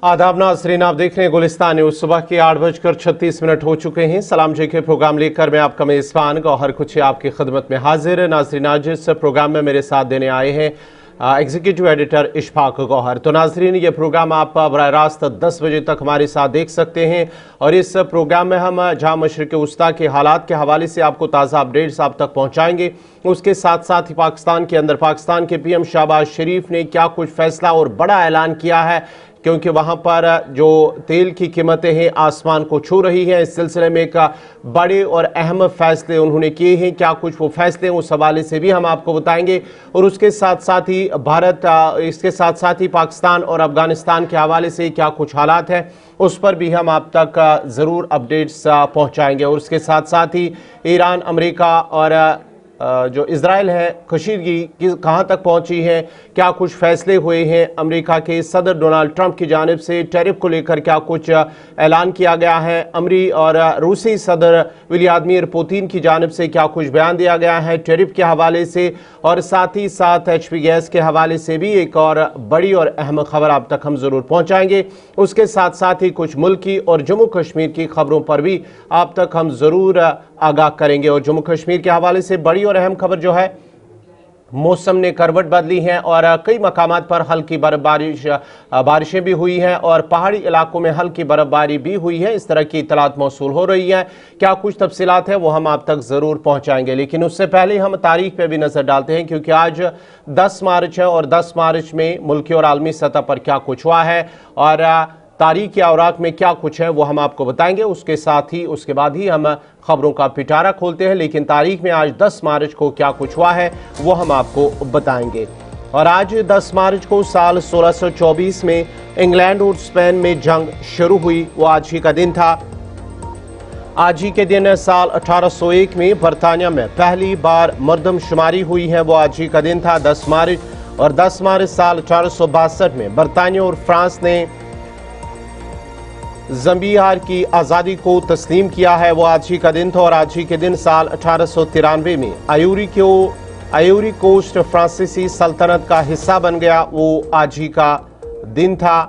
आदाब नाज़रीन, आप देख रहे हैं गुलिस्तान न्यूज़। सुबह के 8:36 हो चुके हैं। सलाम जी के प्रोग्राम लेकर मैं आपका मेज़बान गौहर कुछ आपकी खिदमत में हाजिर। नाज़रीन, आज इस प्रोग्राम में मेरे साथ देने आए हैं एग्जीक्यूटिव एडिटर इशफाक गौहर। तो नाज़रीन, ये प्रोग्राम आप बराह रास्त 10 बजे तक हमारे साथ देख सकते हैं और इस प्रोग्राम में हम जहाँ मशरिक़ वस्ता के हालात के हवाले से आपको ताज़ा अपडेट्स आप तक पहुँचाएँगे। उसके साथ साथ ही पाकिस्तान के अंदर पाकिस्तान के PM शहबाज शरीफ ने क्या कुछ फैसला और बड़ा ऐलान किया है, क्योंकि वहाँ पर जो तेल की कीमतें हैं आसमान को छू रही हैं। इस सिलसिले में एक बड़े और अहम फैसले उन्होंने किए हैं। क्या कुछ वो फैसले उस हवाले से भी हम आपको बताएंगे और उसके साथ साथ ही इसके साथ साथ ही पाकिस्तान और अफगानिस्तान के हवाले से क्या कुछ हालात हैं उस पर भी हम आप तक ज़रूर अपडेट्स पहुँचाएँगे। और उसके साथ साथ ही ईरान, अमेरिका और जो इजराइल है कशीदगी कहाँ तक पहुँची है, क्या कुछ फैसले हुए हैं। अमेरिका के सदर डोनाल्ड ट्रंप की जानिब से टैरिफ को लेकर क्या कुछ ऐलान किया गया है। अमरी और रूसी सदर व्लादिमीर पुतिन की जानिब से क्या कुछ बयान दिया गया है टैरिफ के हवाले से। और साथ ही साथ HP गैस के हवाले से भी एक और बड़ी और अहम खबर आप तक हम ज़रूर पहुँचाएँगे। उसके साथ साथ ही कुछ मुल्की और जम्मू कश्मीर की खबरों पर भी आप तक हम ज़रूर आगाह करेंगे। और जम्मू कश्मीर के हवाले से बड़ी और अहम खबर जो है, मौसम ने करवट बदली है और कई मकामात पर हल्की बारिशें भी हुई हैं और पहाड़ी इलाकों में हल्की बर्फबारी भी हुई है। इस तरह की इतलात मौसूल हो रही हैं। क्या कुछ तफसीलात है वो हम आप तक ज़रूर पहुंचाएंगे, लेकिन उससे पहले हम तारीख पे भी नज़र डालते हैं, क्योंकि आज 10 मार्च है और 10 मार्च में मुल्की और आलमी सतह पर क्या कुछ हुआ है और तारीख के औराक में क्या कुछ है वो हम आपको बताएंगे। उसके बाद ही हम खबरों का पिटारा खोलते हैं, लेकिन तारीख में आज 10 मार्च को क्या कुछ हुआ है वो हम आपको बताएंगे। और आज 10 मार्च को साल 1624 में इंग्लैंड और स्पेन में जंग शुरू हुई, वो आज ही का दिन था। आज ही के दिन साल 1801 में बरतानिया में पहली बार मरदमशुमारी हुई है, वो आज ही का दिन था 10 मार्च। और 10 मार्च साल 1862 में बरतानिया और फ्रांस ने ज़म्बियार की आज़ादी को तस्लीम किया है, वो आज ही का दिन था। और आज ही के दिन साल 1893 में आयूरी कोस्ट फ्रांसीसी सल्तनत का हिस्सा बन गया, वो आज ही का दिन था।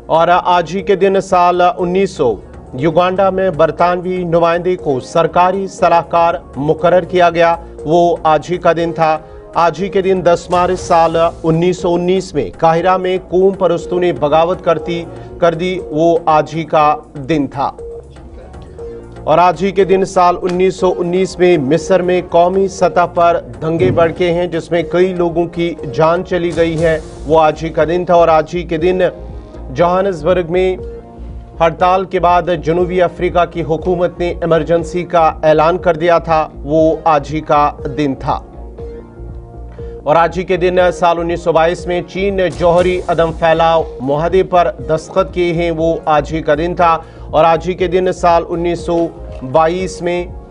और आज ही के दिन साल 1900 युगांडा में बरतानवी नुमाइंदे को सरकारी सलाहकार मुकर्रर किया गया, वो आज ही का दिन था। आज ही के दिन 10 मार्च साल 1919 में काहिरा में कौम परस्तों ने बगावत कर दी, वो आज ही का दिन था। और आज ही के दिन साल 1919 में मिस्र में कौमी सतह पर दंगे भड़के हैं, जिसमें कई लोगों की जान चली गई है, वो आज ही का दिन था। और आज ही के दिन जोहान्सबर्ग में हड़ताल के बाद जनूबी अफ्रीका की हुकूमत ने इमरजेंसी का ऐलान कर दिया था, वो आज ही का दिन था। और आज ही के दिन साल 1922 में चीन ने जौहरी अदम फैलाव मुआहदे पर दस्तखत किए हैं, वो आज ही का दिन था। और आज ही के दिन साल 1922 में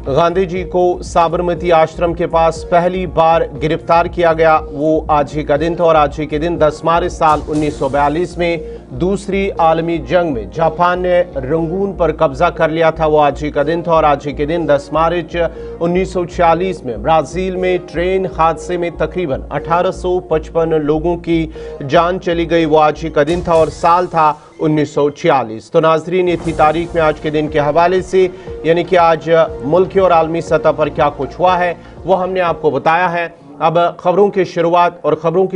गांधी जी को साबरमती आश्रम के पास पहली बार गिरफ्तार किया गया, वो आज ही का दिन था। और आज ही के दिन 10 मार्च साल 1942 में दूसरी आलमी जंग में जापान ने रंगून पर कब्जा कर लिया था, वो आज ही का दिन था। और आज ही के दिन 10 मार्च 1946 में ब्राज़ील में ट्रेन हादसे में तकरीबन 1855 लोगों की जान चली गई, वो आज ही का दिन था और साल था 1946। तो नाजरीन, ये थी तारीख में आज के दिन के हवाले से, यानी कि आज मुल्की और आलमी सतह पर क्या कुछ हुआ है वो हमने आपको बताया है। अब खबरों की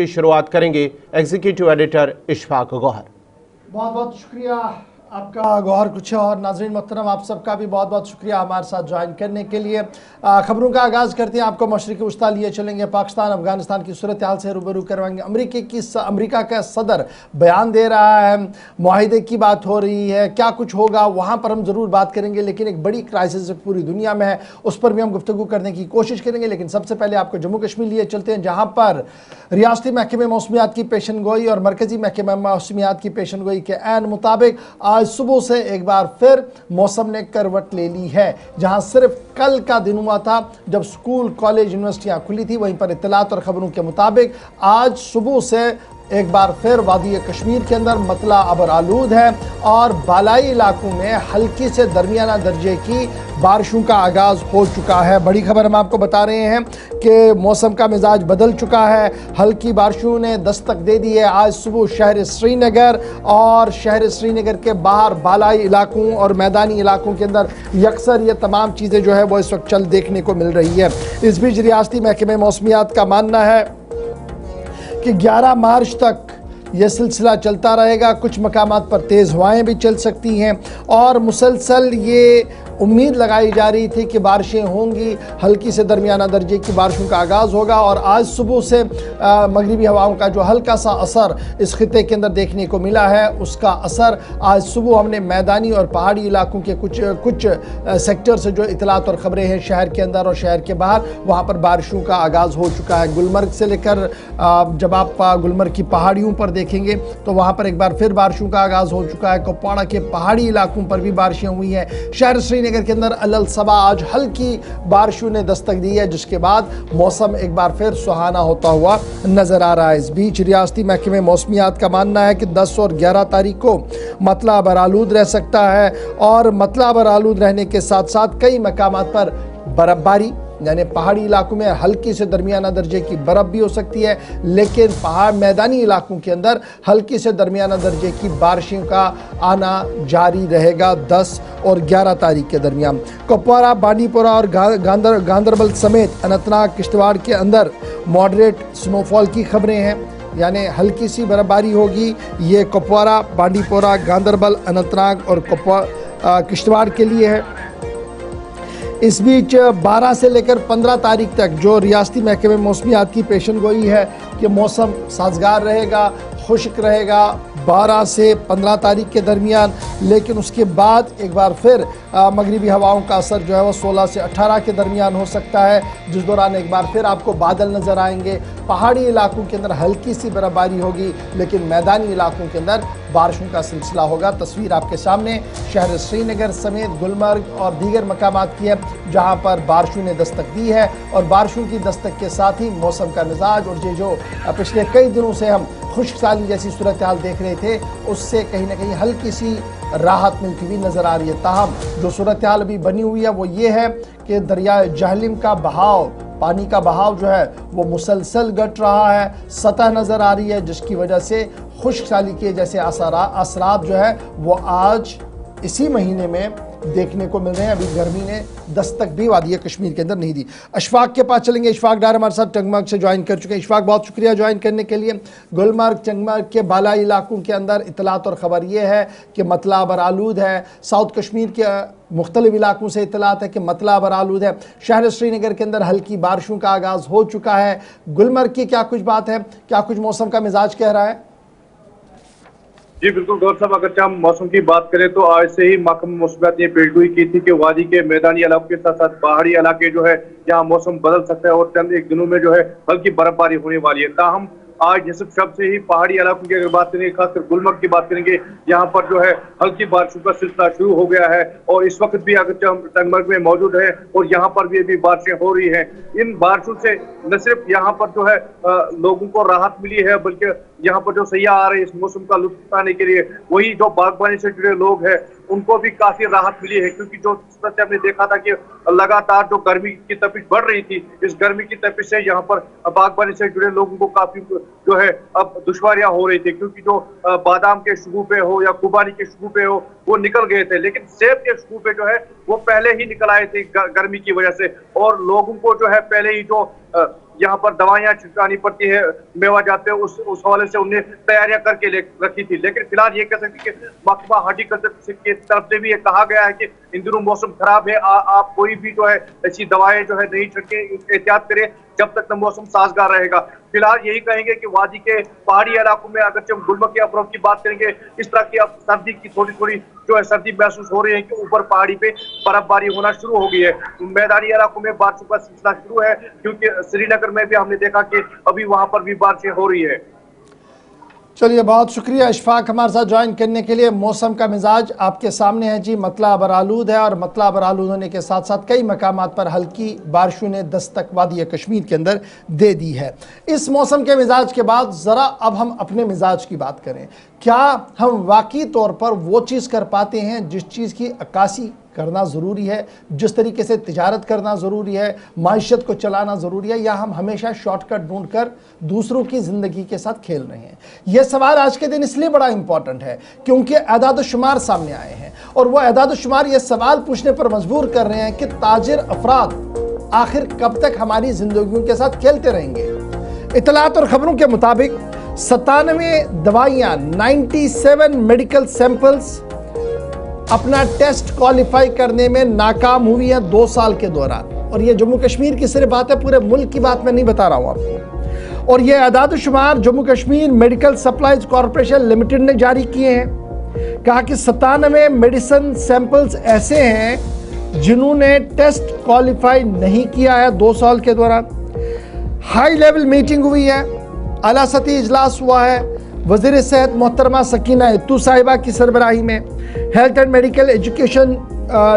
शुरुआत करेंगे एग्जीक्यूटिव एडिटर इशफाक गौहर। बहुत बहुत शुक्रिया आपका गौहर कुछ। और नाज़रीन मोहतरम, आप सबका भी बहुत बहुत शुक्रिया हमारे साथ ज्वाइन करने के लिए। खबरों का आगाज़ करते हैं। आपको मशरिक़ वस्ता लिए चलेंगे, पाकिस्तान अफगानिस्तान की सूरत हाल से रूबरू करवाएंगे। अमेरिका का सदर बयान दे रहा है, मुआहिदे की बात हो रही है, क्या कुछ होगा वहाँ पर हम ज़रूर बात करेंगे। लेकिन एक बड़ी क्राइसिस पूरी दुनिया में है, उस पर भी हम गुफ्तगू करने की कोशिश करेंगे। लेकिन सबसे पहले आपको जम्मू कश्मीर लिए चलते हैं, जहाँ पर रियासती महकमे मौसमियात की पेशन गोई और मरकज़ी महकमे मौसमियात की पेशन गोई के ऐन मुताबिक आज सुबह से एक बार फिर मौसम ने करवट ले ली है। जहां सिर्फ कल का दिन हुआ था जब स्कूल, कॉलेज, यूनिवर्सिटियां खुली थी, वहीं पर इत्तलात और खबरों के मुताबिक आज सुबह से एक बार फिर वादी कश्मीर के अंदर मतला अबर आलूद है और बालाई इलाकों में हल्की से दरमियाना दर्जे की बारिशों का आगाज़ हो चुका है। बड़ी खबर हम आपको बता रहे हैं कि मौसम का मिजाज बदल चुका है। हल्की बारिशों ने दस्तक दे दी है आज सुबह शहर श्रीनगर और शहर श्रीनगर के बाहर बालाई इलाकों और मैदानी इलाकों के अंदर यकसर ये तमाम चीज़ें जो है वो इस वक्त चल देखने को मिल रही है। इस बीच रियासती महकमे मौसमियात का मानना है कि 11 मार्च तक यह सिलसिला चलता रहेगा। कुछ मकामात पर तेज़ हवाएं भी चल सकती हैं और मुसलसल ये उम्मीद लगाई जा रही थी कि बारिशें होंगी, हल्की से दरमियाना दर्जे की बारिशों का आगाज़ होगा और आज सुबह से मगरिबी हवाओं का जो हल्का सा असर इस खिते के अंदर देखने को मिला है, उसका असर आज सुबह हमने मैदानी और पहाड़ी इलाकों के कुछ सेक्टर से जो इतलात और ख़बरें हैं शहर के अंदर और शहर के बाहर, वहाँ पर बारिशों का आगाज़ हो चुका है। गुलमर्ग से लेकर जब आप गुलमर्ग की पहाड़ियों पर देखेंगे तो वहाँ पर एक बार फिर बारिशों का आगाज़ हो चुका है। कुपवाड़ा के पहाड़ी इलाकों पर भी बारिशें हुई हैं। शहर श्रीनगर के अंदर अलल सबा आज हल्की बारिशों ने दस्तक दी है, जिसके बाद मौसम एक बार फिर सुहाना होता हुआ नजर आ रहा है। इस बीच रियासती महकमे मौसमियात का मानना है कि 10 और 11 तारीख को मतला बरालूद रह सकता है और मतला बरालूद रहने के साथ साथ कई मकामात पर बर्फबारी यानी पहाड़ी इलाकों में हल्की से दरमियाना दर्जे की बर्फ़ भी हो सकती है, लेकिन पहाड़ मैदानी इलाकों के अंदर हल्की से दरमियाना दर्जे की बारिशों का आना जारी रहेगा 10 और 11 तारीख के दरमियान। कुपवाड़ा, बांडीपोरा और गांदरबल समेत अनंतनाग, किश्तवाड़ के अंदर मॉडरेट स्नोफॉल की खबरें हैं, यानी हल्की सी बर्फबारी होगी। ये कुपवाड़ा, बांडीपोरा, गांदरबल, अनंतनाग और किश्तवाड़ के लिए है। इस बीच 12 से लेकर 15 तारीख तक जो रियासती महकमे मौसमियात की पेशन गोई है कि मौसम साजगार रहेगा, खुश्क रहेगा 12 से 15 तारीख के दरमियान, लेकिन उसके बाद एक बार फिर मगरिबी हवाओं का असर जो है वो 16 से 18 के दरमियान हो सकता है, जिस दौरान एक बार फिर आपको बादल नज़र आएंगे। पहाड़ी इलाकों के अंदर हल्की सी बर्फबारी होगी, लेकिन मैदानी इलाकों के अंदर बारिशों का सिलसिला होगा। तस्वीर आपके सामने शहर श्रीनगर समेत गुलमर्ग और दीगर मकामात की है जहाँ पर बारिशों ने दस्तक दी है और बारिशों की दस्तक के साथ ही मौसम का मिजाज और ये जो पिछले कई दिनों से हम खुश्क साली जैसी सूरत हाल देख रहे थे, उससे कहीं ना कहीं हल्की सी राहत मिलती हुई नज़र आ रही है। ताहम जो सूरत हाल अभी बनी हुई है वो ये है कि दरिया जहलिम का बहाव, पानी का बहाव जो है वो मुसलसल घट रहा है, सतह नज़र आ रही है, जिसकी वजह से खुश्क साली के जैसे असरात जो है वो आज इसी महीने में देखने को मिल रहे हैं। अभी गर्मी ने दस्तक भी वादी कश्मीर के अंदर नहीं दी। अशफाक के पास चलेंगे। इशफाक डार हमारे साथ टंगमर्ग से ज्वाइन कर चुके हैं। इशफाक, बहुत शुक्रिया ज्वाइन करने के लिए। गुलमर्ग, टंगमर्ग के बालाई इलाकों के अंदर इतलात और ख़बर ये है कि मतला अबर आलूद है। साउथ कश्मीर के मुख्तलिफ इलाकों से इतलात है कि मतला अबर आलूद है। शहर श्रीनगर के अंदर हल्की बारिशों का आगाज़ हो चुका है। गुलमर्ग की क्या कुछ बात है, क्या कुछ मौसम का मिजाज कह रहा है? जी बिल्कुल गौर साहब, अगर हम मौसम की बात करें तो आज से ही महकमा मौसमियात ने पेशगोई की थी कि वादी के मैदानी इलाकों के साथ साथ पहाड़ी इलाके जो है यहाँ मौसम बदल सकता है और चंद एक दिनों में जो है हल्की बर्फबारी होने वाली है। ताहम आज निसफ शब से ही पहाड़ी इलाकों की अगर बात करेंगे, खासकर गुलमर्ग की बात करेंगे, यहाँ पर जो है हल्की बारिशों का सिलसिला शुरू हो गया है और इस वक्त भी अगर हम टंगमर्ग में मौजूद है और यहाँ पर भी अभी बारिशें हो रही हैं। इन बारिशों से न सिर्फ यहाँ पर जो है लोगों को राहत मिली है, बल्कि यहाँ पर जो सैयाह आ रहे हैं इस मौसम का लुत्फ उठाने के लिए, वही जो बागबानी से जुड़े लोग हैं उनको भी काफी राहत मिली है, क्योंकि जो हमने देखा था कि लगातार जो गर्मी की तपिश बढ़ रही थी, इस गर्मी की तपिश से यहाँ पर बागबानी से जुड़े लोगों को काफी जो है अब दुश्वारियां हो रही थी, क्योंकि जो बादाम के शगुफे हो या खुबानी के शगुफे हो वो निकल गए थे, लेकिन सेब के शगुफे जो है वो पहले ही निकल आए थे गर्मी की वजह से, और लोगों को जो है पहले ही जो यहाँ पर दवाइयां छिड़कानी पड़ती है, मेवा जाते हैं, उस हवाले से उन्हें तैयारियां करके रखी थी। लेकिन फिलहाल ये कह सकते कि महकमा हॉर्टिकल्चर की तरफ से भी ये कहा गया है कि इन दिनों मौसम खराब है, आप कोई भी जो है ऐसी दवाएं जो है नहीं छिड़के, एहतियात करें जब तक न मौसम साजगार रहेगा। फिलहाल यही कहेंगे कि वादी के पहाड़ी इलाकों में अगर हम गुलमर्ग के अफरोफ की बात करेंगे, इस तरह की अब सर्दी की थोड़ी थोड़ी जो है सर्दी महसूस हो रही है कि ऊपर पहाड़ी पे बर्फबारी होना शुरू हो गई है। मैदानी इलाकों में बारिशों का सिलसिला शुरू है, क्योंकि श्रीनगर में भी हमने देखा कि अभी वहां पर भी बारिशें हो रही है। चलिए, बहुत शुक्रिया इशफाक हमारे साथ ज्वाइन करने के लिए। मौसम का मिजाज आपके सामने है जी, मतला अबरालूद है और मतला अबरालूद होने के साथ साथ कई मकामात पर हल्की बारिशों ने दस्तक वादी कश्मीर के अंदर दे दी है। इस मौसम के मिजाज के बाद ज़रा अब हम अपने मिजाज की बात करें। क्या हम वाकई तौर पर वो चीज़ कर पाते हैं जिस चीज़ की अक्कासी करना ज़रूरी है, जिस तरीके से तिजारत करना ज़रूरी है, माइशत को चलाना ज़रूरी है, या हम हमेशा शॉर्टकट ढूंढकर दूसरों की ज़िंदगी के साथ खेल रहे हैं? यह सवाल आज के दिन इसलिए बड़ा इंपॉर्टेंट है क्योंकि एदाद शुमार सामने आए हैं और वह एदाद शुमार ये सवाल पूछने पर मजबूर कर रहे हैं कि ताजिर अफराद आखिर कब तक हमारी ज़िंदगियों के साथ खेलते रहेंगे। इतलात और ख़बरों के मुताबिक 97 दवाइयाँ, 97 मेडिकल सैंपल्स अपना टेस्ट क्वालिफाई करने में नाकाम हुई है 2 साल के दौरान। और ये जम्मू कश्मीर की सिर्फ बात है, पूरे मुल्क की बात मैं नहीं बता रहा हूँ आपको। और ये अदाद शुमार Jammu Kashmir medical supplies corporation limited ने जारी किए हैं। कहा कि 97 मेडिसिन सैंपल्स ऐसे हैं जिन्होंने टेस्ट क्वालिफाई नहीं किया है 2 साल के दौरान। हाई लेवल मीटिंग हुई है, आला सतही इजलास हुआ है, वज़ीर सेहत मोहतरमा सकीना इत्तू साहिबा की सरबराही में। Health and medical education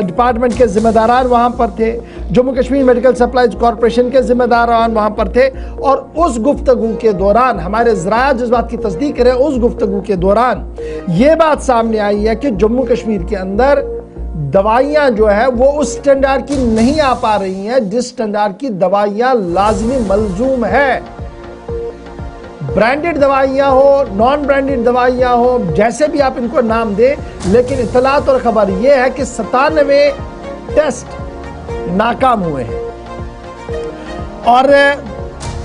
department के ज़िम्मेदारान वहाँ पर थे, Jammu Kashmir medical supplies corporation के ज़िम्मेदारान वहाँ पर थे। और उस गुफ्तगू के दौरान हमारे ज़राया जिस बात की तस्दीक करें, उस गुफ्तगू के दौरान ये बात सामने आई है कि जम्मू कश्मीर के अंदर दवाइयाँ जो है वो उस स्टैंडर्ड की नहीं आ पा रही हैं जिस स्टैंडर्ड की दवाइयाँ लाजमी मलजूम है। ब्रांडेड दवाइयाँ हो, नॉन ब्रांडेड दवाइयाँ हो, जैसे भी आप इनको नाम दें, लेकिन इतलात और ख़बर यह है कि 97 टेस्ट नाकाम हुए हैं। और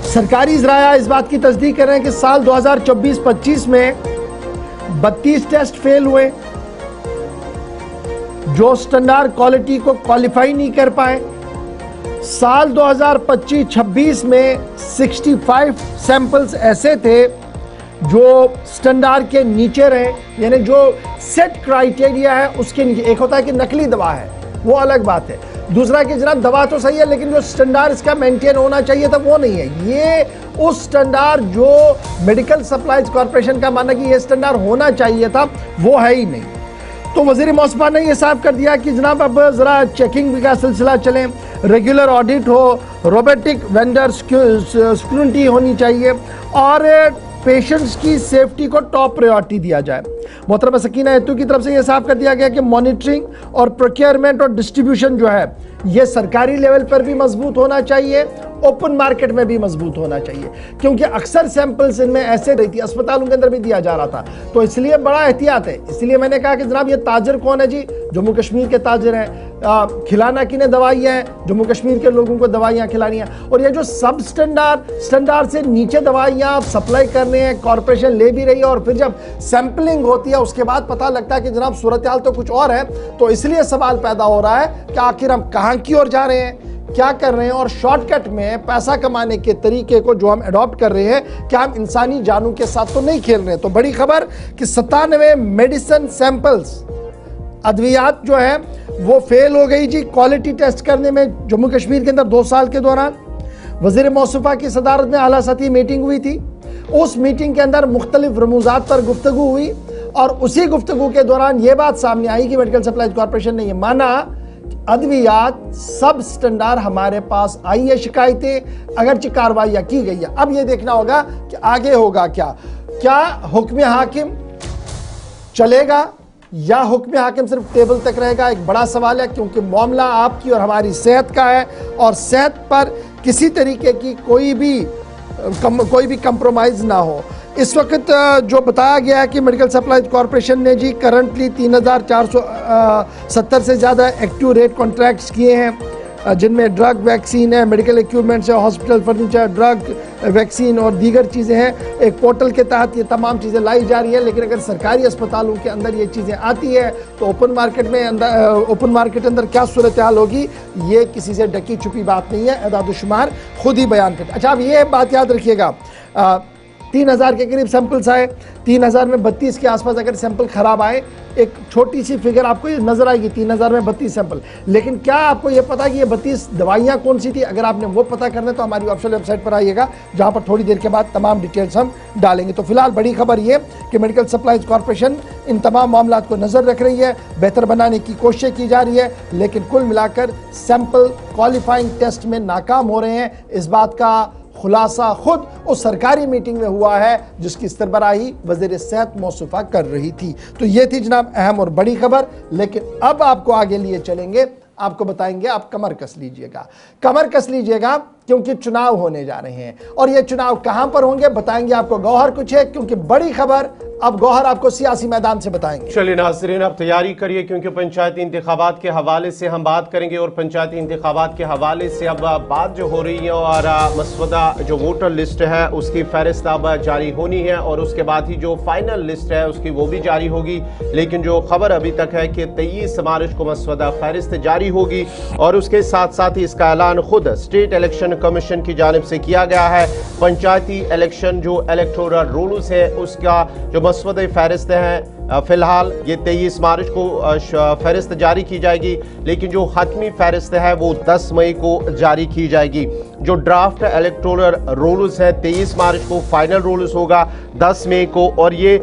सरकारी ज़राया इस बात की तस्दीक कर रहे हैं कि साल 2024-25 में 32 टेस्ट फेल हुए जो स्टैंडर्ड क्वालिटी को क्वालिफाई नहीं कर पाए। साल 2025-26 में 65 सैंपल्स ऐसे थे जो स्टैंडर्ड के नीचे रहे, यानी जो सेट क्राइटेरिया है उसके नीचे। एक होता है कि नकली दवा है, वो अलग बात है। दूसरा कि जनाब दवा तो सही है लेकिन जो स्टैंडर्ड इसका मेंटेन होना चाहिए था वो नहीं है। ये उस स्टैंडर्ड जो मेडिकल सप्लाईज कॉरपोरेशन का माना कि ये स्टैंडर्ड होना चाहिए था वो है ही नहीं। तो वज़ीर मौसफ़ा ने यह साफ कर दिया कि जनाब अब ज़रा चेकिंग का सिलसिला चलें, रेगुलर ऑडिट हो, रोबोटिक वेंडर स्क्रूटनी होनी चाहिए और पेशेंट्स की सेफ्टी को टॉप प्रायोरिटी दिया जाए। मोहतरमा सकीना इत्तू की तरफ से यह साफ कर दिया गया कि मॉनिटरिंग और प्रोक्योरमेंट और डिस्ट्रीब्यूशन जो है ये सरकारी लेवल पर भी मजबूत होना चाहिए, ओपन मार्केट में भी मजबूत होना चाहिए, क्योंकि अक्सर सैंपल्स इनमें ऐसे रहती है, अस्पतालों के अंदर भी दिया जा रहा था। तो इसलिए बड़ा एहतियात है। इसलिए मैंने कहा कि जनाब ये ताजिर कौन है जी? जम्मू कश्मीर के ताजिर हैं। खिलाना किन्हें दवाइयाँ हैं? जम्मू कश्मीर के लोगों को दवाइयाँ खिलानी हैं। और ये जो सब स्टैंडर्ड से नीचे दवाइयाँ आप सप्लाई कर रहे हैं, कॉरपोरेशन ले भी रही है, और फिर जब सैंपलिंग होती है उसके बाद पता लगता है कि जनाब सूरत हाल तो कुछ और है। तो इसलिए सवाल पैदा हो रहा है कि आखिर हम कहाँ की ओर जा रहे हैं, क्या कर रहे हैं, और शॉर्टकट में पैसा कमाने के तरीके को जो हम अडॉप्ट कर रहे हैं, क्या हम इंसानी जानों के साथ तो नहीं खेल रहे हैं। तो बड़ी खबर कि 97 मेडिसिन सैंपल्स, अद्वियात जो है वो फेल हो गई जी क्वालिटी टेस्ट करने में जम्मू कश्मीर के अंदर 2 साल के दौरान। वज़ीर मौसूफ़ा की सदारत में आला सतही मीटिंग हुई थी। उस मीटिंग के अंदर मुख्तलिफ रमूजात पर गुफ्तगू हुई और उसी गुफ्तगू के दौरान ये बात सामने आई कि मेडिकल सप्लाईज कॉरपोरेशन ने यह माना अद्वियात सब स्टैंडर्ड हमारे पास आई है शिकायतें, अगरचे कार्रवाइयाँ की गई है। अब ये देखना होगा कि आगे होगा क्या हुक्म हाकिम चलेगा या हुक्म हाकिम सिर्फ टेबल तक रहेगा? एक बड़ा सवाल है, क्योंकि मामला आपकी और हमारी सेहत का है और सेहत पर किसी तरीके की कोई भी कंप्रोमाइज़ ना हो। इस वक्त जो बताया गया है कि मेडिकल सप्लाईज कॉरपोरेशन ने जी करंटली 3470 से ज़्यादा एक्टिव रेट कॉन्ट्रैक्ट्स किए हैं, जिनमें ड्रग वैक्सीन है, मेडिकल इक्विपमेंट्स है, हॉस्पिटल फर्नीचर, ड्रग वैक्सीन और दीगर चीज़ें हैं। एक पोर्टल के तहत ये तमाम चीज़ें लाई जा रही है। लेकिन अगर सरकारी अस्पतालों के अंदर ये चीज़ें आती है तो ओपन मार्केट अंदर क्या सूरत हाल होगी, ये किसी से ढकी छुपी बात नहीं है, एदाद शुमार खुद ही बयान करते। अच्छा, अब ये बात याद रखिएगा, 3000 के करीब सैंपल्स आए, 3000 में 32 के आसपास अगर सैंपल खराब आए, एक छोटी सी फिगर आपको ये नजर आएगी, 3000 में 32 सैंपल। लेकिन क्या आपको ये पता कि ये 32 दवाइयाँ कौन सी थी? अगर आपने वो पता करना है तो हमारी ऑफिशियल वेबसाइट पर आइएगा, जहाँ पर थोड़ी देर के बाद तमाम डिटेल्स हम डालेंगे। तो फिलहाल बड़ी खबर ये कि मेडिकल सप्लाईज कॉरपोरेशन इन तमाम मामलों को नज़र रख रही है, बेहतर बनाने की कोशिश की जा रही है, लेकिन कुल मिलाकर सैंपल क्वालिफाइंग टेस्ट में नाकाम हो रहे हैं। इस बात का खुलासा खुद उस सरकारी मीटिंग में हुआ है जिसकी सरबराही वज़ीर सेहत मौसूफा कर रही थी। तो ये थी जनाब अहम और बड़ी खबर। लेकिन अब आपको आगे लिए चलेंगे, आपको बताएंगे, आप कमर कस लीजिएगा, कमर कस लीजिएगा, क्योंकि चुनाव होने जा रहे हैं। और ये चुनाव कहां पर होंगे बताएंगे आपको गौहर कुछ है, क्योंकि बड़ी खबर अब गौहर आपको सियासी मैदान से बताएंगे। चलिए नाज़रीन, अब तैयारी करिए, क्योंकि पंचायती इंतखाबात के हवाले से हम बात करेंगे। और पंचायती इंतखाबात के हवाले से अब बात जो हो रही है, और मसवदा जो वोटर लिस्ट है उसकी फहरिस्त अब जारी होनी है, और उसके बाद ही जो फाइनल लिस्ट है उसकी वो भी जारी होगी। लेकिन जो खबर अभी तक है कि 23 मार्च को मसवदा फहरिस्त जारी होगी, और उसके साथ साथ ही इसका ऐलान खुद स्टेट इलेक्शन कमीशन की जानिब से किया गया है। पंचायती इलेक्शन जो इलेक्टोरल रूल्स है उसका जो मसवदा फहरिस्त है, फिलहाल ये 23 मार्च को फहरिस्त जारी की जाएगी, लेकिन जो हतमी फहरिस्त है वो 10 मई को जारी की जाएगी। जो ड्राफ्ट इलेक्टोरल रूल्स है 23 मार्च को, फाइनल रूल्स होगा 10 मई को। और ये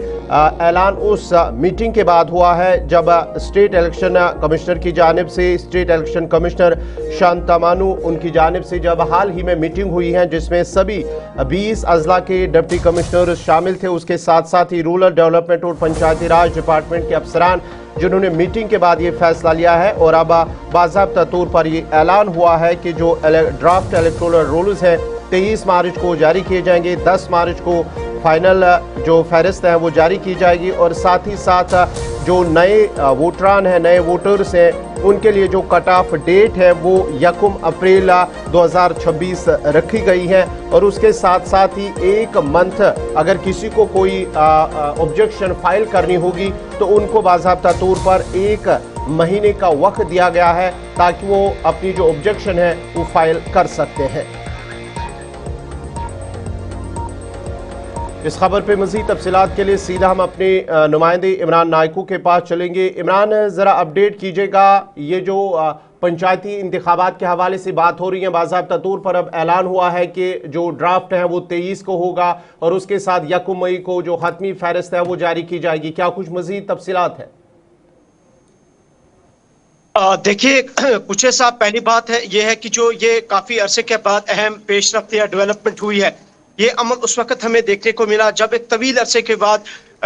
ऐलान उस मीटिंग के बाद हुआ है जब स्टेट इलेक्शन कमिश्नर की जानिब से, स्टेट इलेक्शन कमिश्नर शांतमानु उनकी जानिब से जब हाल ही में मीटिंग हुई है, जिसमें सभी 20 अजला के डिप्टी कमिश्नर शामिल थे। उसके साथ साथ ही रूरल डेवलपमेंट और पंचायती राज डिपार्टमेंट के अफसरान, जिन्होंने मीटिंग के बाद ये फैसला लिया है। और अब बाज़ाब्ता तौर पर ये ऐलान हुआ है कि जो ड्राफ्ट इलेक्टोरल रूल्स है 23 मार्च को जारी किए जाएंगे, 10 मार्च को फाइनल जो फहरिस्त है वो जारी की जाएगी। और साथ ही साथ जो नए वोटरान हैं, नए वोटर्स हैं, उनके लिए जो कट ऑफ डेट है वो 1 अप्रैल 2026 रखी गई है। और उसके साथ साथ ही 1 मंथ अगर किसी को कोई ऑब्जेक्शन फाइल करनी होगी तो उनको बाज़ाब्ता तौर पर 1 महीने का वक्त दिया गया है, ताकि वो अपनी जो ऑब्जेक्शन है वो फाइल कर सकते हैं। इस खबर पे मज़ीद तफसीलात के लिए सीधा हम अपने नुमाइंदे इमरान नायकू के पास चलेंगे। इमरान, ज़रा अपडेट कीजिएगा, ये जो पंचायती इंतखाबात के हवाले से बात हो रही है, बाज़ाब्ता तौर पर अब ऐलान हुआ है कि जो ड्राफ्ट है वो 23 को होगा, और उसके साथ 1 मई को जो हतमी फहरिस्त है वो जारी की जाएगी। क्या कुछ मज़ीद तफसीलात है? देखिए कुछ साहब, पहली बात है ये है कि जो ये काफ़ी अरसे के बाद अहम पेशरफ्त या डेवलपमेंट हुई है, ये अमल उस वक्त हमें देखने को मिला जब एक तवील अरसे के बाद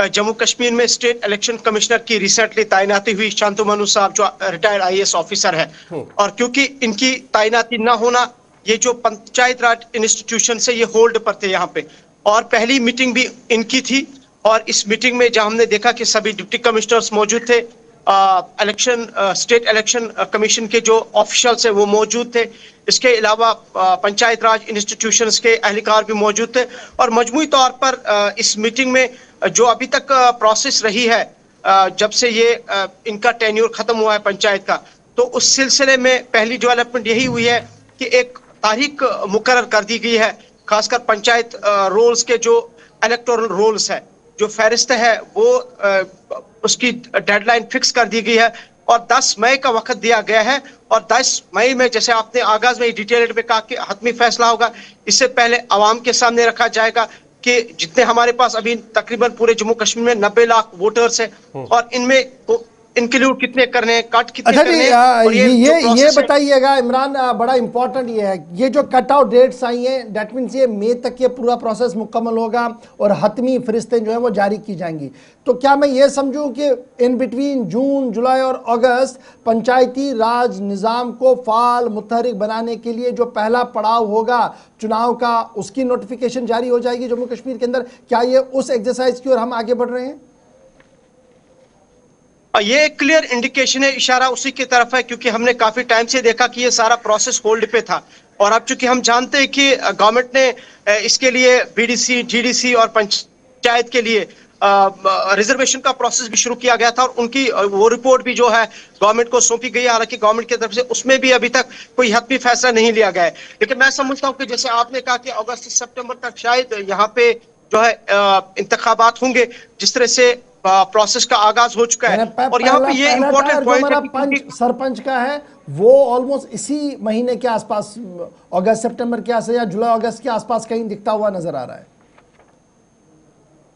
जम्मू कश्मीर में स्टेट इलेक्शन कमिश्नर की रिसेंटली तैनाती हुई। शांतमनु साहब जो रिटायर्ड IAS ऑफिसर है, और क्योंकि इनकी तैनाती ना होना, ये जो पंचायत राज इंस्टीट्यूशन से ये होल्ड पर थे यहाँ पे, और पहली मीटिंग भी इनकी थी। और इस मीटिंग में जहाँ हमने देखा कि सभी डिप्टी कमिश्नर्स मौजूद थे, स्टेट इलेक्शन कमीशन के जो ऑफिशियल्स है वो मौजूद थे, इसके अलावा पंचायत राज इंस्टीट्यूशंस के अहलकार भी मौजूद थे। और मजमूई तौर पर इस मीटिंग में जो अभी तक प्रोसेस रही है, जब से ये इनका टेन्योर खत्म हुआ है पंचायत का, तो उस सिलसिले में पहली डेवलपमेंट यही हुई है कि एक तारीख मुकर्रर कर दी गई है, खासकर पंचायत रोल्स के जो इलेक्टोरल रोल्स है, जो फहरिस्त है वो उसकी डेडलाइन फिक्स कर दी गई है, और 10 मई का वक्त दिया गया है। और 10 मई में, जैसे आपने आगाज में डिटेल्ड में कहा कि हतमी फैसला होगा, इससे पहले अवाम के सामने रखा जाएगा कि जितने हमारे पास अभी तकरीबन पूरे जम्मू कश्मीर में 90 लाख वोटर्स हैं, और इनमें इंक्लूड कितने करने हैं, कट कितने करने हैं। और ये बताइएगा इमरान, बड़ा इंपॉर्टेंट ये है, ये जो कट आउट डेट्स आई हैं, डेट मीन्स ये मई तक ये पूरा प्रोसेस मुकम्मल होगा और हतमी फरिश्तें जो है वो जारी की जाएंगी। तो क्या मैं ये समझूं कि इन बिटवीन जून, जुलाई और अगस्त पंचायती राज निज़ाम को फाल मुतहरिक बनाने के लिए जो पहला पड़ाव होगा चुनाव का, उसकी नोटिफिकेशन जारी हो जाएगी जम्मू कश्मीर के अंदर? क्या ये उस एक्सरसाइज की ओर हम आगे बढ़ रहे हैं? ये एक क्लियर इंडिकेशन है, इशारा उसी की तरफ है, क्योंकि हमने काफी टाइम से देखा कि ये सारा प्रोसेस होल्ड पे था। और अब चूंकि हम जानते हैं कि गवर्नमेंट ने इसके लिए BDC, GDC और पंचायत के लिए रिजर्वेशन का प्रोसेस भी शुरू किया गया था, और उनकी वो रिपोर्ट भी जो है गवर्नमेंट को सौंपी गई है। हालांकि गवर्नमेंट की तरफ से उसमें भी अभी तक कोई हतमी फैसला नहीं लिया गया है। लेकिन मैं समझता हूँ कि जैसे आपने कहा कि अगस्त से सितंबर तक शायद यहाँ पे जो है इंतखाबात होंगे, जिस तरह से प्रोसेस का आगाज हो चुका है। और यहाँ पे ये इंपॉर्टेंट पॉइंट है पंच सरपंच का है, वो ऑलमोस्ट इसी महीने के आसपास, अगस्त सितंबर के आसपास या जुलाई अगस्त के आसपास कहीं दिखता हुआ नजर आ रहा है।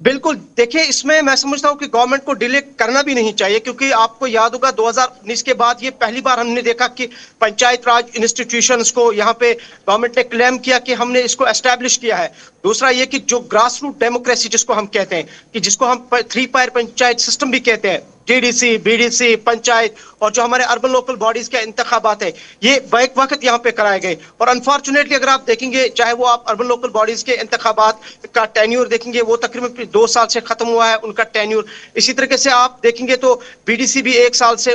बिल्कुल, देखिए इसमें मैं समझता हूं कि गवर्नमेंट को डिले करना भी नहीं चाहिए, क्योंकि आपको याद होगा 2019 के बाद ये पहली बार हमने देखा कि पंचायत राज इंस्टीट्यूशंस को यहाँ पे गवर्नमेंट ने क्लेम किया कि हमने इसको एस्टैब्लिश किया है। दूसरा ये कि जो ग्रास रूट डेमोक्रेसी जिसको हम कहते हैं, कि जिसको हम 3 टायर पंचायत सिस्टम भी कहते हैं, टीडीसी, बीडीसी, पंचायत और जो हमारे अर्बन लोकल बॉडीज के इंतखाबात है, ये बैक वक्त यहाँ पे कराए गए। और अनफॉर्चुनेटली अगर आप देखेंगे, चाहे वो आप अर्बन लोकल बॉडीज के इंतखाबात का टेन्यूर देखेंगे, वो तकरीबन 2 साल से खत्म हुआ है उनका टेन्यूर। इसी तरीके से आप देखेंगे तो बीडीसी भी 1 साल से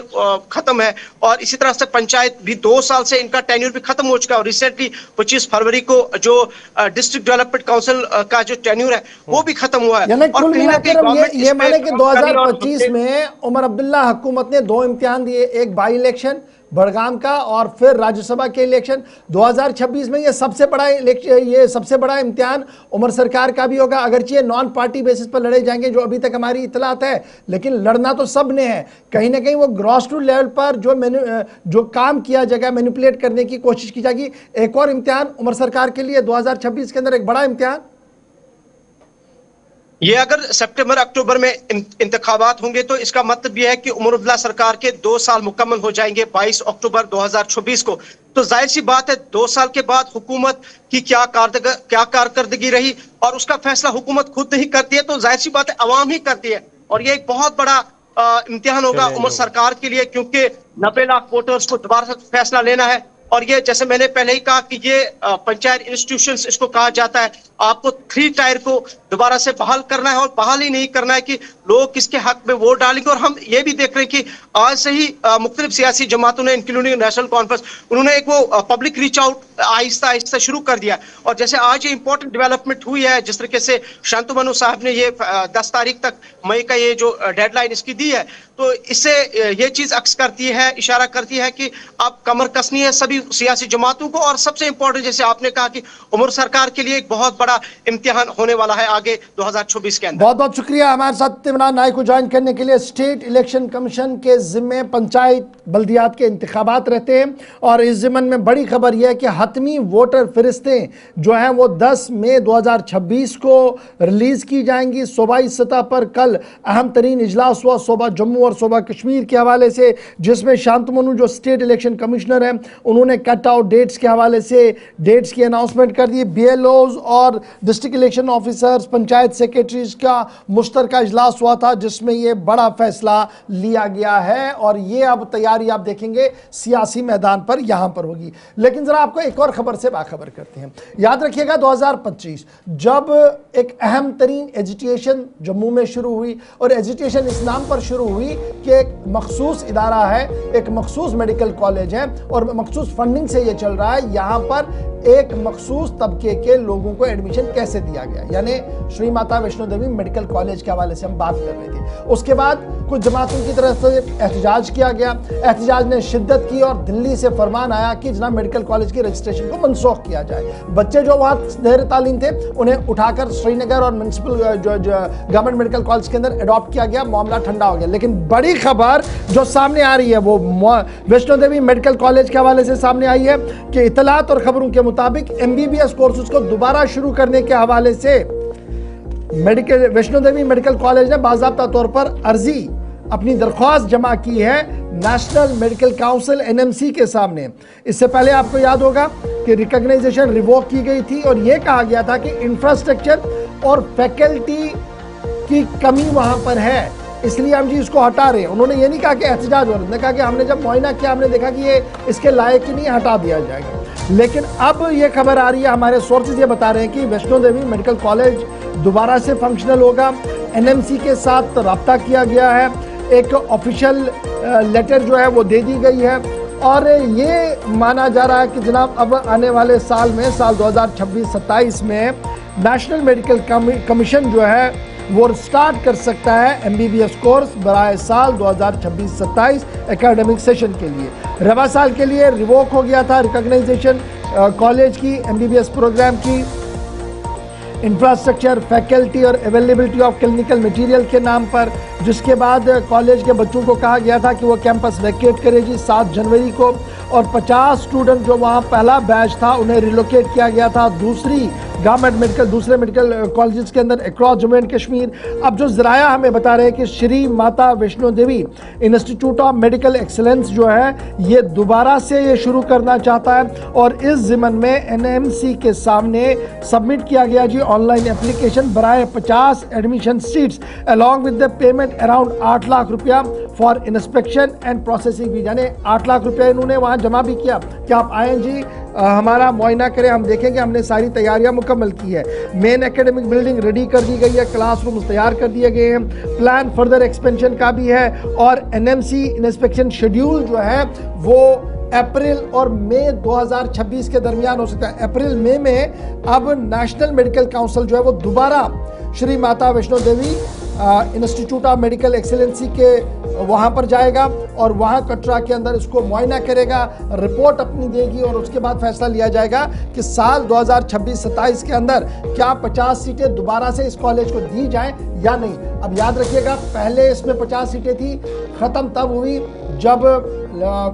खत्म है, और इसी तरह से पंचायत भी 2 साल से इनका टेन्यूर भी खत्म हो चुका है। और रिसेंटली 25 फरवरी को जो डिस्ट्रिक्ट डेवलपमेंट काउंसिल का जो टेन्यूर है वो भी खत्म हुआ है। और कहीं ना कहीं ये माने कि 2025 में उमर अब्दुल्ला हुकूमत ने 2 इम्तिहान दिए, एक बाई इलेक्शन बड़गाम का और फिर राज्यसभा के इलेक्शन। 2026 में ये सबसे बड़ा इम्तिहान उमर सरकार का भी होगा, अगरचे नॉन पार्टी बेसिस पर लड़े जाएंगे जो अभी तक हमारी इतलात है, लेकिन लड़ना तो सब ने है। कहीं ना कहीं वो ग्रॉस रूट लेवल पर जो काम किया जाएगा, मैनिपुलेट करने की कोशिश की जाएगी। एक और इम्तिहान उमर सरकार के लिए 2026 के अंदर एक बड़ा इम्तिहान, ये अगर सितंबर अक्टूबर में इंतखाबात होंगे तो इसका मतलब यह है कि उमर अब्दुल्ला सरकार के 2 साल मुकम्मल हो जाएंगे 22 अक्टूबर 2026 को। तो जाहिर सी बात है 2 साल के बाद हुकूमत की क्या कारकर्दगी रही, और उसका फैसला हुकूमत खुद नहीं करती है, तो जाहिर सी बात है अवाम ही करती है। और ये एक बहुत बड़ा इम्तिहान होगा उमर सरकार के लिए, क्योंकि 90 लाख वोटर्स को दोबारा से फैसला लेना है। और ये जैसे मैंने पहले ही कहा कि ये पंचायत इंस्टीट्यूशंस इसको कहा जाता है, आपको 3 टायर को दोबारा से बहाल करना है, और बहाल ही नहीं करना है कि लोग किसके हक में वोट डालेंगे। और हम ये भी देख रहे हैं कि आज से ही मुख्तलिफ सियासी जमातों ने, इंक्लूडिंग नेशनल कॉन्फ्रेंस, उन्होंने एक वो public reach out Aahista Aahista शुरू कर दिया। और जैसे आज ये इंपॉर्टेंट डेवलपमेंट हुई है, जिस तरीके से शांतु मनु साहब ने ये 10 तारीख तक मई का ये जो डेडलाइन इसकी दी है, तो इससे ये चीज अक्स करती है, इशारा करती है कि अब कमर कसनी है सभी सियासी जमातों को। और सबसे इंपॉर्टेंट, जैसे आपने कहा कि उमर सरकार के लिए एक बहुत बड़ा इम्तिहान होने वाला है आगे 2024 के अंदर। बहुत बहुत शुक्रिया हमारे साथ इमरान नाइक को ज्वाइन करने के लिए। स्टेट इलेक्शन कमीशन के जिम्मे पंचायत बल्दियात के इंतखाबात रहते हैं, और इस ज़िम्मन में बड़ी खबर यह है कि हतमी वोटर फरिस्तें जो हैं वो 10 मई 2026 को रिलीज़ की जाएंगी। सूबाई सतह पर कल अहम तरीन इजलास हुआ सूबा जम्मू और सूबा कश्मीर के हवाले से, जिसमें शांतमनु जो स्टेट इलेक्शन कमिश्नर हैं उन्होंने कट आउट डेट्स के हवाले से डेट्स की अनाउंसमेंट कर दी। BLOs और district election officers, panchayat secretaries का मुश्तरका इजलास हुआ था, जिसमें ये बड़ा फैसला लिया गया है। और ये अब तैयारी आप देखेंगे सियासी मैदान पर यहाँ पर होगी। लेकिन ज़रा आपको एक और ख़बर से बाखबर करते हैं। याद रखिएगा 2025 जब एक अहम तरीन एजुटेशन जम्मू में शुरू हुई, और एजुटेशन इस नाम पर शुरू हुई कि एक मखसूस इदारा है, एक मखसूस मेडिकल कॉलेज है, और मखसूस फंडिंग से ये चल रहा है। यहाँ पर एक मखसूस तबके के लोगों को एडमिशन कैसे दिया गया, यानी श्री माता वैष्णो देवी मेडिकल कॉलेज के हवाले से हम बात कर रहे थे। उसके बाद कुछ जमातों की तरफ से एहतजाज किया गया, एहतजाज ने शिद्दत की और दिल्ली से फरमान आया कि जनाब मेडिकल कॉलेज के रजिस्ट्रेशन को मनसूख किया जाए। बच्चे जो वहाँ ज़ेर तालीम थे उन्हें उठाकर श्रीनगर और म्यूनसिपल गवर्नमेंट मेडिकल कॉलेज के अंदर अडॉप्ट किया गया, मामला ठंडा हो गया। लेकिन बड़ी खबर जो सामने आ रही है वो वैष्णो देवी मेडिकल कॉलेज के हवाले से सामने आई है कि इतलात और खबरों के मुताबिक MBBS कोर्सेज को दोबारा शुरू करने के हवाले से वैष्णो देवी मेडिकल कॉलेज ने बाज़ाब्ता तौर पर अर्जी अपनी दरख्वास्त जमा की है नेशनल मेडिकल काउंसिल NMC के सामने। इससे पहले आपको याद होगा कि रिकॉग्नाइजेशन रिवोक की गई थी, और यह कहा गया था कि इंफ्रास्ट्रक्चर और फैकल्टी की कमी वहां पर है, इसलिए हम जी इसको हटा रहे हैं। उन्होंने ये नहीं कहा कि एहतजाज हो रहा, उन्होंने कहा कि हमने जब मुआयना किया हमने देखा कि ये इसके लायक ही नहीं, हटा दिया जाएगा। लेकिन अब ये खबर आ रही है, हमारे सोर्सेज ये बता रहे हैं कि वैष्णो देवी मेडिकल कॉलेज दोबारा से फंक्शनल होगा। NMC के साथ रब्ता किया गया है, एक ऑफिशियल लेटर जो है वो दे दी गई है, और ये माना जा रहा है कि जनाब अब आने वाले साल में, साल 2026-27 में नेशनल मेडिकल कमीशन जो है वो स्टार्ट कर सकता है MBBS कोर्स बराए साल 2026-27 एकेडमिक सेशन के लिए। रवा साल के लिए रिवोक हो गया था रिकॉग्नाइजेशन कॉलेज की MBBS प्रोग्राम की। इंफ्रास्ट्रक्चर, फैकल्टी और अवेलेबिलिटी ऑफ क्लिनिकल मटेरियल के नाम पर, जिसके बाद कॉलेज के बच्चों को कहा गया था कि वो कैंपस वैकेट करे जी 7 जनवरी को, और 50 स्टूडेंट जो वहाँ पहला बैच था उन्हें रिलोकेट किया गया था दूसरे मेडिकल कॉलेजेस के अंदर अक्रॉस जम्मू एंड कश्मीर। अब जो ज़राया हमें बता रहे हैं कि Shri Mata Vaishno Devi institute of medical excellence जो है ये दोबारा से ये शुरू करना चाहता है, और इस ज़िमन में एनएमसी के सामने सबमिट किया गया जी ऑनलाइन एप्लीकेशन बराए 50 admission seats along with the payment around 8 lakh रुपया फॉर इंस्पेक्शन एंड प्रोसेसिंग भी, यानी 8 लाख रुपया इन्होंने वहाँ जमा भी किया कि आप आएँ जी, हमारा मुआयना करें, हम देखेंगे, हमने सारी तैयारियां मुकम्मल की है। मेन एकेडमिक बिल्डिंग रेडी कर दी गई है, क्लासरूम्स तैयार कर दिए गए हैं, प्लान फर्दर एक्सपेंशन का भी है, और एनएमसी इंस्पेक्शन शेड्यूल जो है वो अप्रैल और मई 2026 के दरमियान हो सकता है। अप्रैल मई में अब नेशनल मेडिकल काउंसिल जो है वो दोबारा Shri Mata Vaishno Devi institute of medical excellency के वहाँ पर जाएगा और वहाँ कटरा के अंदर इसको मुआयना करेगा, रिपोर्ट अपनी देगी, और उसके बाद फैसला लिया जाएगा कि साल 2026-27 के अंदर क्या 50 सीटें दोबारा से इस कॉलेज को दी जाएं या नहीं। अब याद रखिएगा, पहले इसमें 50 सीटें थी, ख़त्म तब हुई जब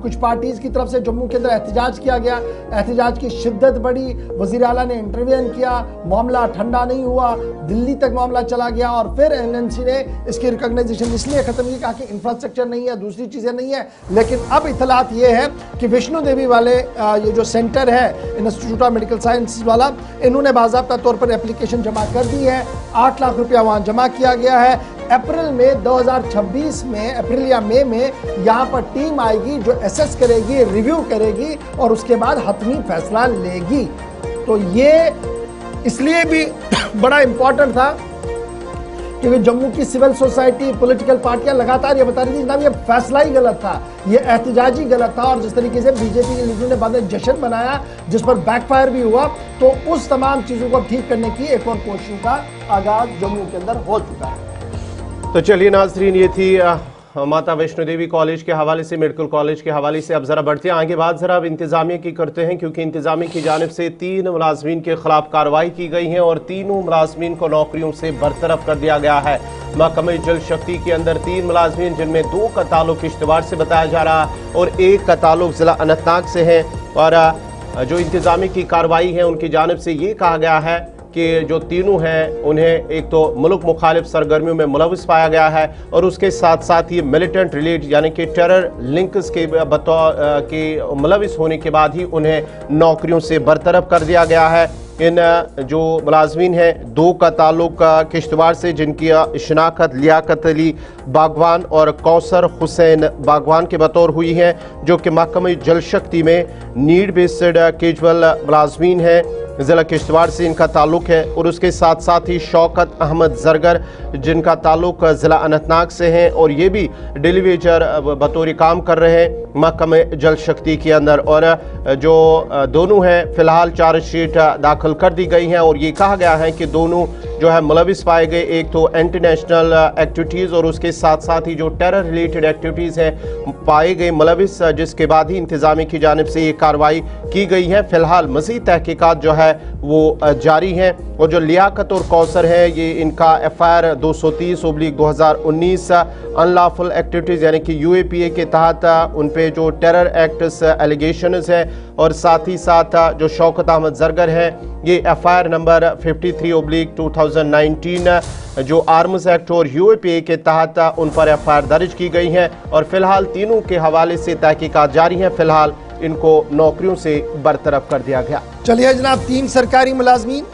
कुछ पार्टीज़ की तरफ से जम्मू के अंदर एहतजाज किया गया, एहतजाज की शिद्दत बढ़ी, वज़ीर आला ने इंटरवेन किया, मामला ठंडा नहीं हुआ, दिल्ली तक मामला चला गया, और फिर एनएमसी ने इसकी रिकॉग्नाइजेशन इसलिए ख़त्म की, कहा कि इंफ्रास्ट्रक्चर नहीं है, दूसरी चीज़ें नहीं है। लेकिन अब इतलात ये है कि वैष्णो देवी वाले ये जो सेंटर है इंस्टीट्यूट ऑफ मेडिकल साइंस वाला, इन्होंने बाज़ाब्ता तौर पर एप्लीकेशन जमा कर दी है, 8 लाख रुपया वहाँ जमा किया गया है। अप्रैल में 2026 में, अप्रैल या मई में यहाँ पर टीम आएगी जो एसेस करेगी, रिव्यू करेगी, और उसके बाद हतमी फैसला लेगी। तो ये इसलिए भी बड़ा इंपॉर्टेंट था क्योंकि जम्मू की सिविल सोसाइटी, पॉलिटिकल पार्टियां लगातार ये बता रही थी जनाब ये फैसला ही गलत था, ये एहतजाज ही गलत था, और जिस तरीके से बीजेपी के लीडरों ने बाद में जश्न मनाया जिस पर बैकफायर भी हुआ, तो उस तमाम चीज़ों को ठीक करने की एक और कोशिशों का आगाज जम्मू के अंदर हो चुका है। तो चलिए नाजरीन, ये थी माता वैष्णो देवी कॉलेज के हवाले से, मेडिकल कॉलेज के हवाले से। अब ज़रा बढ़ते हैं आगे, बात ज़रा अब इंतज़ामिया की करते हैं, क्योंकि इंतज़ामिया की जानिब से 3 मुलाजमीन के खिलाफ कार्रवाई की गई है और तीनों मुलाजमीन को नौकरियों से बरतरफ कर दिया गया है। महकमे जल शक्ति के अंदर 3 मुलाजमीन, जिनमें 2 का ताल्लुक किश्तवाड़ से बताया जा रहा है और 1 का ताल्लुक ज़िला अनंतनाग से है, और जो इंतज़ामिया की कार्रवाई है उनकी जानिब से ये कहा गया है कि जो तीनों हैं उन्हें एक तो मुल्क मुखालिफ सरगर्मियों में मुलविस पाया गया है, और उसके साथ साथ ही मिलिटेंट रिलेट यानी कि टेरर लिंक्स के बतौर के मुलविस होने के बाद ही उन्हें नौकरियों से बरतरफ कर दिया गया है। इन जो मुलाजमीन हैं, 2 का ताल्लुक किश्तवाड़ से, जिनकी शनाख्त लियाकत अली बागवान और कौसर हुसैन बागवान के बतौर हुई है, जो कि महकमे जल शक्ति में नीड बेस्ड कैजुअल मुलाजमीन है, ज़िला किश्तवाड़ से इनका ताल्लुक है, और उसके साथ साथ ही शौकत अहमद जरगर जिनका ताल्लुक ज़िला अनंतनाग से है, और ये भी डेलीवेजर बतौर काम कर रहे हैं महकमे जल शक्ति के अंदर। और जो दोनों हैं फ़िलहाल चार्जशीट दाखिल कर दी गई हैं, और ये कहा गया है कि दोनों जो है मुलविस पाए गए, एक तो इंटरनेशनल एक्टिविटीज़ और उसके साथ साथ ही जो टेरर रिलेटेड एक्टिविटीज़ हैं पाए गए मुलविस, जिसके बाद ही इंतज़ामिया की जानिब से ये कार्रवाई की गई है। फ़िलहाल मज़ीद तहकीकात जो है वो जारी हैं, और जो लियाकत और कौसर है ये इनका FIR 230/2019 अनलॉफुल एक्टिविटीज़ यानी कि UAPA के तहत उन पे जो टेरर एक्ट्स एलिगेशंस है, और साथ ही साथ जो शौकत अहमद जरगर है ये FIR नंबर 53/2019 जो आर्म्स एक्ट और UAPA के तहत उन पर FIR दर्ज की गई है, और फिलहाल तीनों के हवाले से तहकीकात जारी हैं। फिलहाल इनको नौकरियों से बरतरफ कर दिया गया। चलिए जनाब, 3 सरकारी मुलाजमीन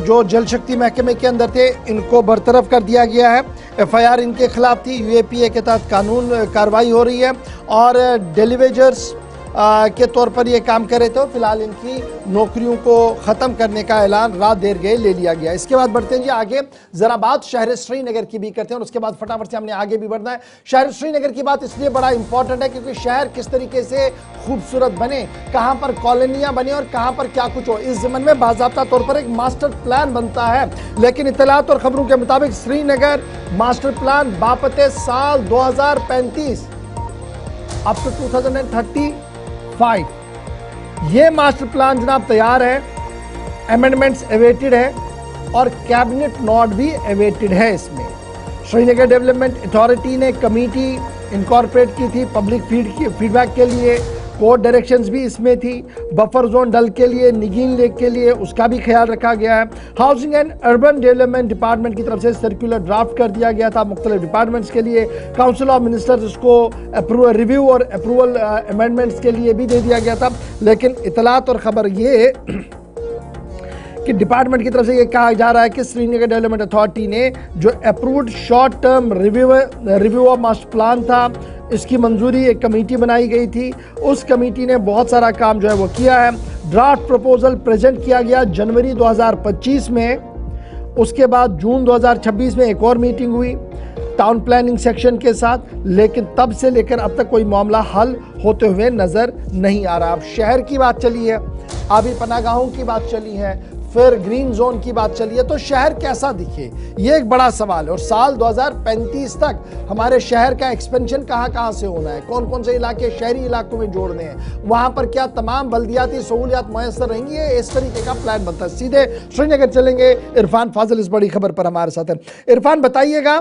जो जल शक्ति महकमे के अंदर थे इनको बरतरफ कर दिया गया है। FIR इनके खिलाफ थी, UAPA के तहत कानून कार्रवाई हो रही है, और डेलीवेजर्स के तौर पर ये काम कर रहे थे। फिलहाल इनकी नौकरियों को ख़त्म करने का ऐलान रात देर गए ले लिया गया। इसके बाद बढ़ते हैं जी आगे, ज़रा बात शहर श्रीनगर की भी करते हैं, और उसके बाद फटाफट से हमने आगे भी बढ़ना है। शहर श्रीनगर की बात इसलिए बड़ा इंपॉर्टेंट है क्योंकि शहर किस तरीके से खूबसूरत बने, कहाँ पर कॉलोनियाँ बने और कहाँ पर क्या कुछ हो, इस ज़मन में बाज़ाब्ता तौर पर एक मास्टर प्लान बनता है। लेकिन इत्तलात और ख़बरों के मुताबिक श्रीनगर मास्टर प्लान बापते साल 2035 अप टू 2035 ये मास्टर प्लान जनाब तैयार है, अमेंडमेंट्स अवेटेड है, और कैबिनेट नोट भी अवेटेड है। इसमें श्रीनगर डेवलपमेंट अथॉरिटी ने कमेटी इनकॉर्पोरेट की थी पब्लिक फीडबैक के लिए, कोर्ट डायरेक्शंस भी इसमें थी, बफर जोन डल के लिए, निगीन लेक के लिए उसका भी ख्याल रखा गया है। Housing and urban development department की तरफ से सर्कुलर ड्राफ्ट कर दिया गया था मुख्तलिफ डिपार्टमेंट्स के लिए। काउंसिल ऑफ मिनिस्टर्स उसको रिव्यू और अप्रूवल अमेंडमेंट्स के लिए भी दे दिया गया था। लेकिन इतलात और ख़बर ये कि डिपार्टमेंट की तरफ से ये कहा जा रहा है कि श्रीनगर डेवलपमेंट अथॉरिटी ने जो approved short term review of master plan था, इसकी मंजूरी एक कमेटी बनाई गई थी। उस कमेटी ने बहुत सारा काम जो है वो किया है। ड्राफ्ट प्रपोजल प्रेजेंट किया गया जनवरी 2025 में। उसके बाद जून 2026 में एक और मीटिंग हुई टाउन प्लानिंग सेक्शन के साथ, लेकिन तब से लेकर अब तक कोई मामला हल होते हुए नजर नहीं आ रहा। अब शहर की बात चली है, आबी पनागाहों की बात चली है, फिर ग्रीन जोन की बात चली है, तो शहर कैसा दिखे ये एक बड़ा सवाल है। और साल 2035 तक हमारे शहर का एक्सपेंशन कहाँ से होना है, कौन कौन से इलाके शहरी इलाकों में जोड़ने हैं, वहां पर क्या तमाम बल्दियाती सहूलियात मैसर रहेंगी, ये इस तरीके का प्लान बनता है। सीधे श्रीनगर चलेंगे, इरफान फाजिल इस बड़ी खबर पर हमारे साथ है। इरफान बताइएगा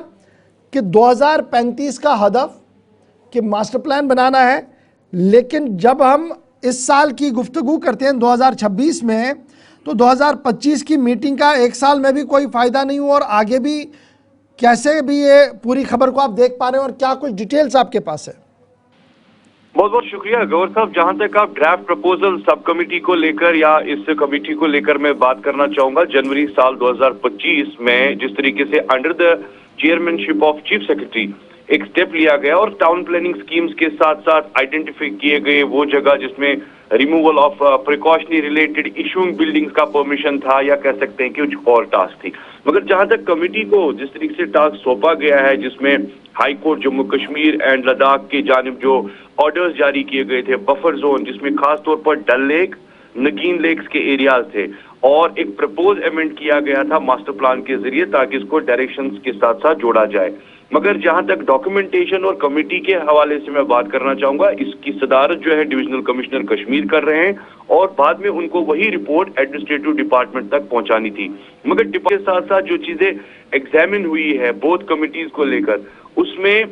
कि 2035 का हदफ कि मास्टर प्लान बनाना है, लेकिन जब हम इस साल की गुफ्तगू करते हैं 2026 में, तो 2025 की मीटिंग का एक साल में भी कोई फ़ायदा नहीं हुआ और आगे भी कैसे भी ये पूरी खबर को आप देख पा रहे हैं और क्या कुछ डिटेल्स आपके पास है? बहुत बहुत शुक्रिया गौर साहब। जहां तक आप ड्राफ्ट प्रपोजल सब कमेटी को लेकर या इस कमेटी को लेकर मैं बात करना चाहूंगा, जनवरी साल 2025 में जिस तरीके से under the chairmanship of chief secretary एक स्टेप लिया गया और टाउन प्लानिंग स्कीम्स के साथ साथ आइडेंटिफाई किए गए वो जगह जिसमें removal of precautionary related issuing buildings का परमिशन था, या कह सकते हैं कि कुछ और टास्क थी। मगर जहां तक कमेटी को जिस तरीके से टास्क सौंपा गया है, जिसमें high court Jammu Kashmir and Ladakh की जानिब जो ऑर्डर्स जारी किए गए थे, बफर जोन जिसमें खास तौर पर डल लेक, नगीन लेक्स के एरियाज थे, और एक प्रपोज अमेंड किया गया था मास्टर प्लान के जरिए ताकि इसको डायरेक्शंस के साथ साथ जोड़ा जाए। मगर जहां तक डॉक्यूमेंटेशन और कमेटी के हवाले से मैं बात करना चाहूंगा, इसकी सदारत जो है डिविजनल कमिश्नर कश्मीर कर रहे हैं और बाद में उनको वही रिपोर्ट एडमिनिस्ट्रेटिव डिपार्टमेंट तक पहुंचानी थी। मगर डिपार्टमेंट के साथ साथ जो चीजें एग्जामिन हुई है बोथ कमिटीज को लेकर, उसमें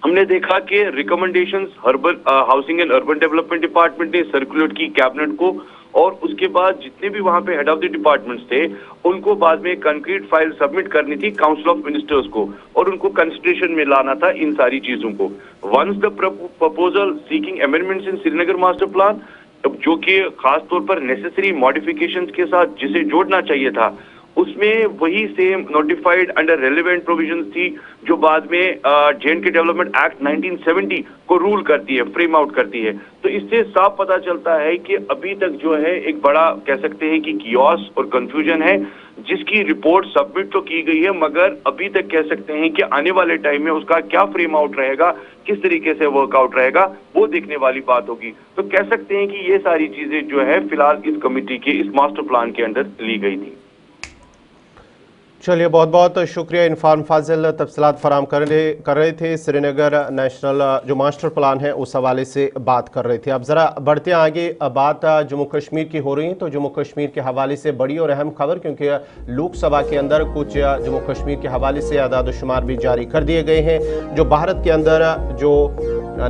हमने देखा कि recommendations housing and urban development department ने सर्कुलेट की कैबिनेट को, और उसके बाद जितने भी वहां पे हेड ऑफ द डिपार्टमेंट्स थे उनको बाद में कंक्रीट फाइल सबमिट करनी थी काउंसिल ऑफ मिनिस्टर्स को और उनको कंसिडरेशन में लाना था इन सारी चीजों को। Once the proposal seeking amendments in Srinagar master plan, जो कि खास तौर पर नेसेसरी मॉडिफिकेशंस के साथ जिसे जोड़ना चाहिए था, उसमें वही same notified under relevant provisions थी जो बाद में J&K डेवलपमेंट एक्ट 1970 को रूल करती है, फ्रेम आउट करती है। तो इससे साफ पता चलता है कि अभी तक जो है एक बड़ा कह सकते हैं कि कियोस और कंफ्यूजन है, जिसकी रिपोर्ट सबमिट तो की गई है मगर अभी तक कह सकते हैं कि आने वाले टाइम में उसका क्या फ्रेम आउट रहेगा, किस तरीके से वर्कआउट रहेगा, वो देखने वाली बात होगी। तो कह सकते हैं कि ये सारी चीजें जो है फिलहाल इस कमेटी के इस मास्टर प्लान के अंदर ली गई थी। चलिए, बहुत बहुत शुक्रिया इरफान फाजिल, तफसीलात फराम कर रहे थे। श्रीनगर नेशनल जो मास्टर प्लान है उस हवाले से बात कर रहे थे। अब ज़रा बढ़ते हैं आगे, बात जम्मू कश्मीर की हो रही है, तो जम्मू कश्मीर के हवाले से बड़ी और अहम खबर, क्योंकि लोकसभा के अंदर कुछ जम्मू कश्मीर के हवाले से आदाद शुमार भी जारी कर दिए गए हैं। जो भारत के अंदर जो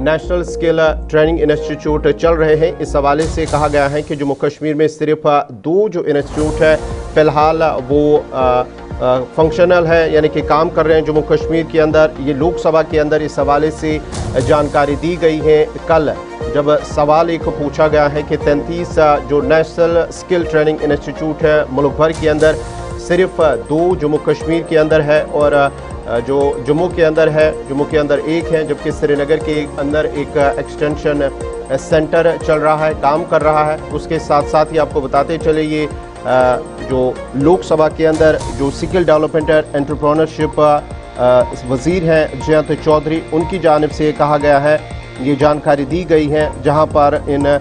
नेशनल स्किल ट्रेनिंग इंस्टीट्यूट चल रहे हैं, इस हवाले से कहा गया है कि जम्मू कश्मीर में सिर्फ 2 जो इंस्टीट्यूट है फ़िलहाल वो फंक्शनल है, यानी कि काम कर रहे हैं जम्मू कश्मीर के अंदर। ये लोकसभा के अंदर इस हवाले से जानकारी दी गई है। कल जब सवाल एक पूछा गया है कि 33 जो नेशनल स्किल ट्रेनिंग इंस्टीट्यूट है मुल्क भर के अंदर, सिर्फ 2 जम्मू कश्मीर के अंदर है और जो जम्मू के अंदर है, जम्मू के अंदर एक है, जबकि श्रीनगर के अंदर एक एक्सटेंशन सेंटर चल रहा है, काम कर रहा है। उसके साथ साथ ही आपको बताते चले, ये जो लोकसभा के अंदर जो स्किल डेवलपमेंट एंटरप्रेन्योरशिप वज़ीर हैं जयंत चौधरी, उनकी जानिब से कहा गया है, ये जानकारी दी गई है, जहां पर इन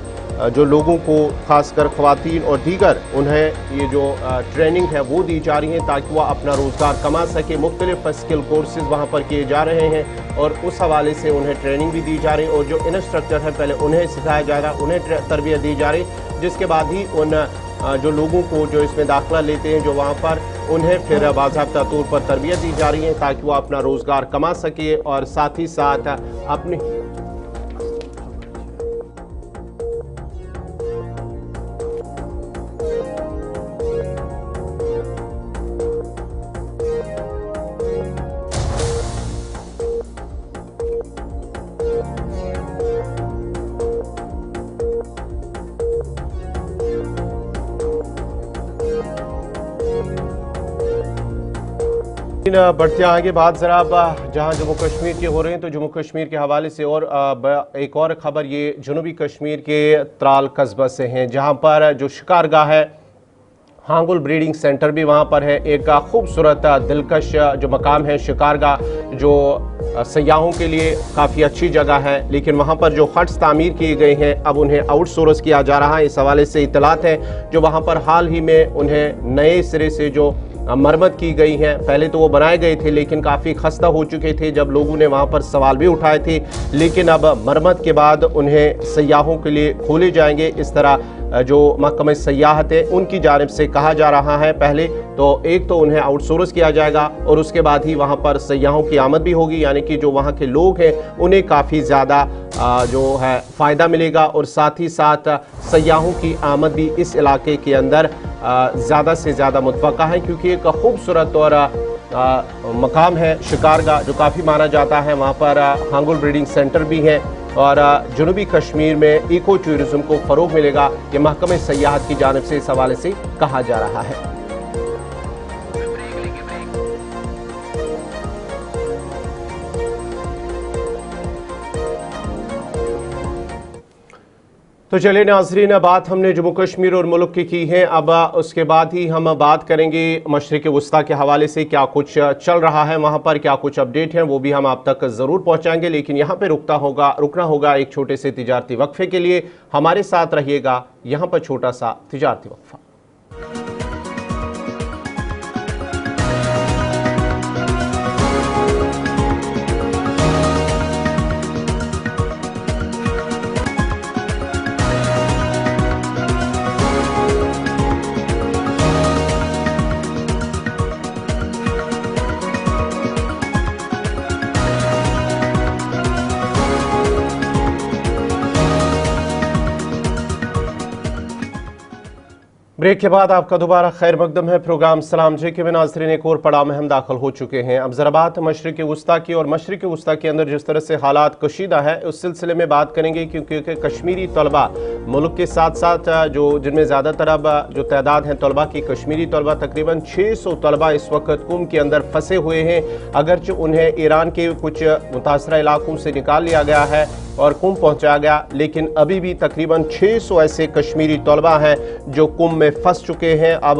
जो लोगों को खासकर ख़वातीन और दीगर उन्हें ये जो ट्रेनिंग है वो दी जा रही है ताकि वह अपना रोज़गार कमा सके। मुख्तलिफ स्किल कोर्सेज वहाँ पर किए जा रहे हैं और उस हवाले से उन्हें ट्रेनिंग भी दी जा रही है और जो इंस्ट्रक्टर है पहले उन्हें सिखाया जा रहा है, उन्हें तरबियत दी जा रही, जिसके बाद ही उन जो लोगों को जो इसमें दाखिला लेते हैं जो वहाँ पर, उन्हें फिर बाज़ाब्ता तौर पर तरबियत दी जा रही है ताकि वो अपना रोज़गार कमा सके और साथ ही साथ अपनी बढ़ते आगे बात ज़रा जहां जम्मू कश्मीर के हो रहे हैं तो जम्मू कश्मीर के हवाले से और एक और ख़बर ये जनूबी कश्मीर के त्राल कस्बा से हैं जहां पर जो शिकारगाह है, हांगुल ब्रीडिंग सेंटर भी वहां पर है। एक खूबसूरत दिलकश जो मकाम है शिकारगाह, जो सयाहों के लिए काफ़ी अच्छी जगह है, लेकिन वहां पर जो हट्स तामीर किए गए हैं अब उन्हें आउटसोर्स किया जा रहा है। इस हवाले से इत्तलात है जो वहां पर हाल ही में उन्हें नए सिरे से जो मरम्मत की गई है। पहले तो वो बनाए गए थे लेकिन काफ़ी खस्ता हो चुके थे जब लोगों ने वहाँ पर सवाल भी उठाए थे, लेकिन अब मरम्मत के बाद उन्हें सयाहों के लिए खोले जाएंगे। इस तरह जो महकमा सयाहत है उनकी जानिब से कहा जा रहा है। पहले तो एक तो उन्हें आउटसोर्स किया जाएगा और उसके बाद ही वहाँ पर सयाहों की आमद भी होगी, यानी कि जो वहाँ के लोग हैं उन्हें काफ़ी ज़्यादा जो है फ़ायदा मिलेगा और साथ ही साथ सयाहों की आमद भी इस इलाके के अंदर ज़्यादा से ज़्यादा मुतवक्का है, क्योंकि एक खूबसूरत और मकाम है शिकारगाह जो काफ़ी माना जाता है। वहाँ पर हांगुल ब्रीडिंग सेंटर भी है और जनूबी कश्मीर में इको टूरिज़्म को फ़रोग मिलेगा, ये महकमे सयाहत की जानिब से इस हवाले से कहा जा रहा है। तो चलिए नाज़रीन, बात हमने जम्मू कश्मीर और मुल्क की है। अब उसके बाद ही हम बात करेंगे मशरिक़ वस्ता के हवाले से क्या कुछ चल रहा है, वहाँ पर क्या कुछ अपडेट हैं वो भी हम आप तक ज़रूर पहुँचाएंगे। लेकिन यहाँ पे रुकना होगा एक छोटे से तिजारती वक्फे के लिए। हमारे साथ रहिएगा, यहाँ पर छोटा सा तिजारती वक्फा। ब्रेक के बाद आपका दोबारा खैर मकदम है। प्रोग्राम सलाम जे के में नाज़रीन एक और पड़ाव में हम दाखिल हो चुके हैं। अब ज़रा बात मशरिक़ वस्ता की, और मशरिक़ वस्ता के अंदर जिस तरह से हालात कशीदा है उस सिलसिले में बात करेंगे, क्योंकि कश्मीरी तलबा मुल्क के साथ साथ जो जिनमें ज़्यादातर अब जो तादाद हैं तलबा की कश्मीरी तलबा, तकरीबन 600 तलबा इस वक्त कुम के अंदर फंसे हुए हैं। अगरचे उन्हें ईरान के कुछ मुतासरा इलाकों से निकाल लिया गया है और कुम पहुंचाया गया, लेकिन अभी भी तकरीबन 600 ऐसे कश्मीरी तलबा हैं जो कुम में फंस चुके हैं। अब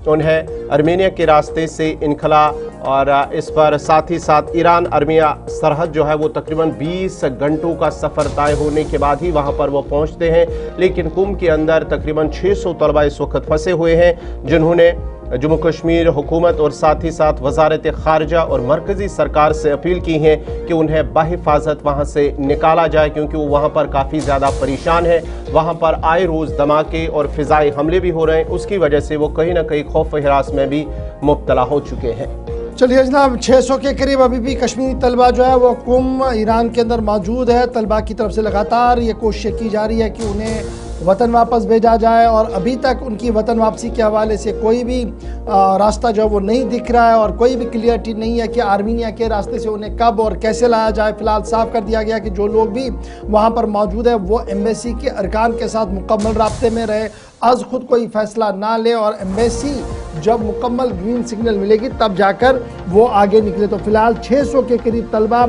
उन्हें आर्मेनिया के रास्ते से इनखला और इस पर साथ ही साथ ईरान आर्मेनिया सरहद जो है वो तकरीबन 20 घंटों का सफ़र तय होने के बाद ही वहाँ पर वो पहुँचते हैं। लेकिन कुम के अंदर तकरीबन 600 तलबा इस वक्त फंसे हुए हैं, जिन्होंने जम्मू कश्मीर हुकूमत और साथ ही साथ वजारत खारजा और मरकज़ी सरकार से अपील की है कि उन्हें बाहिफाजत वहाँ से निकाला जाए, क्योंकि वो वहाँ पर काफ़ी ज़्यादा परेशान है। वहाँ पर आए रोज़ धमाके और फ़िज़ाई हमले भी हो रहे हैं, उसकी वजह से वो कहीं ना कहीं खौफ व हिरास में भी मुब्तला हो चुके हैं। चलिए जनाब, 600 के करीब अभी भी कश्मीरी तलबा जो है वो कुम ईरान के अंदर मौजूद है। तलबा की तरफ से लगातार ये कोशिश की जा रही है कि उन्हें वतन वापस भेजा जाए, और अभी तक उनकी वतन वापसी के हवाले से कोई भी रास्ता जो है वो नहीं दिख रहा है और कोई भी क्लियरिटी नहीं है कि आर्मीनिया के रास्ते से उन्हें कब और कैसे लाया जाए। फिलहाल साफ कर दिया गया कि जो लोग भी वहाँ पर मौजूद है वो एम्बेसी के अरकान के साथ मुकम्मल राब्ते में रहे, आज खुद कोई फैसला ना ले, और एम्बेसी जब मुकम्मल ग्रीन सिग्नल मिलेगी तब जाकर वो आगे निकले। तो फिलहाल 600 के करीब तलबा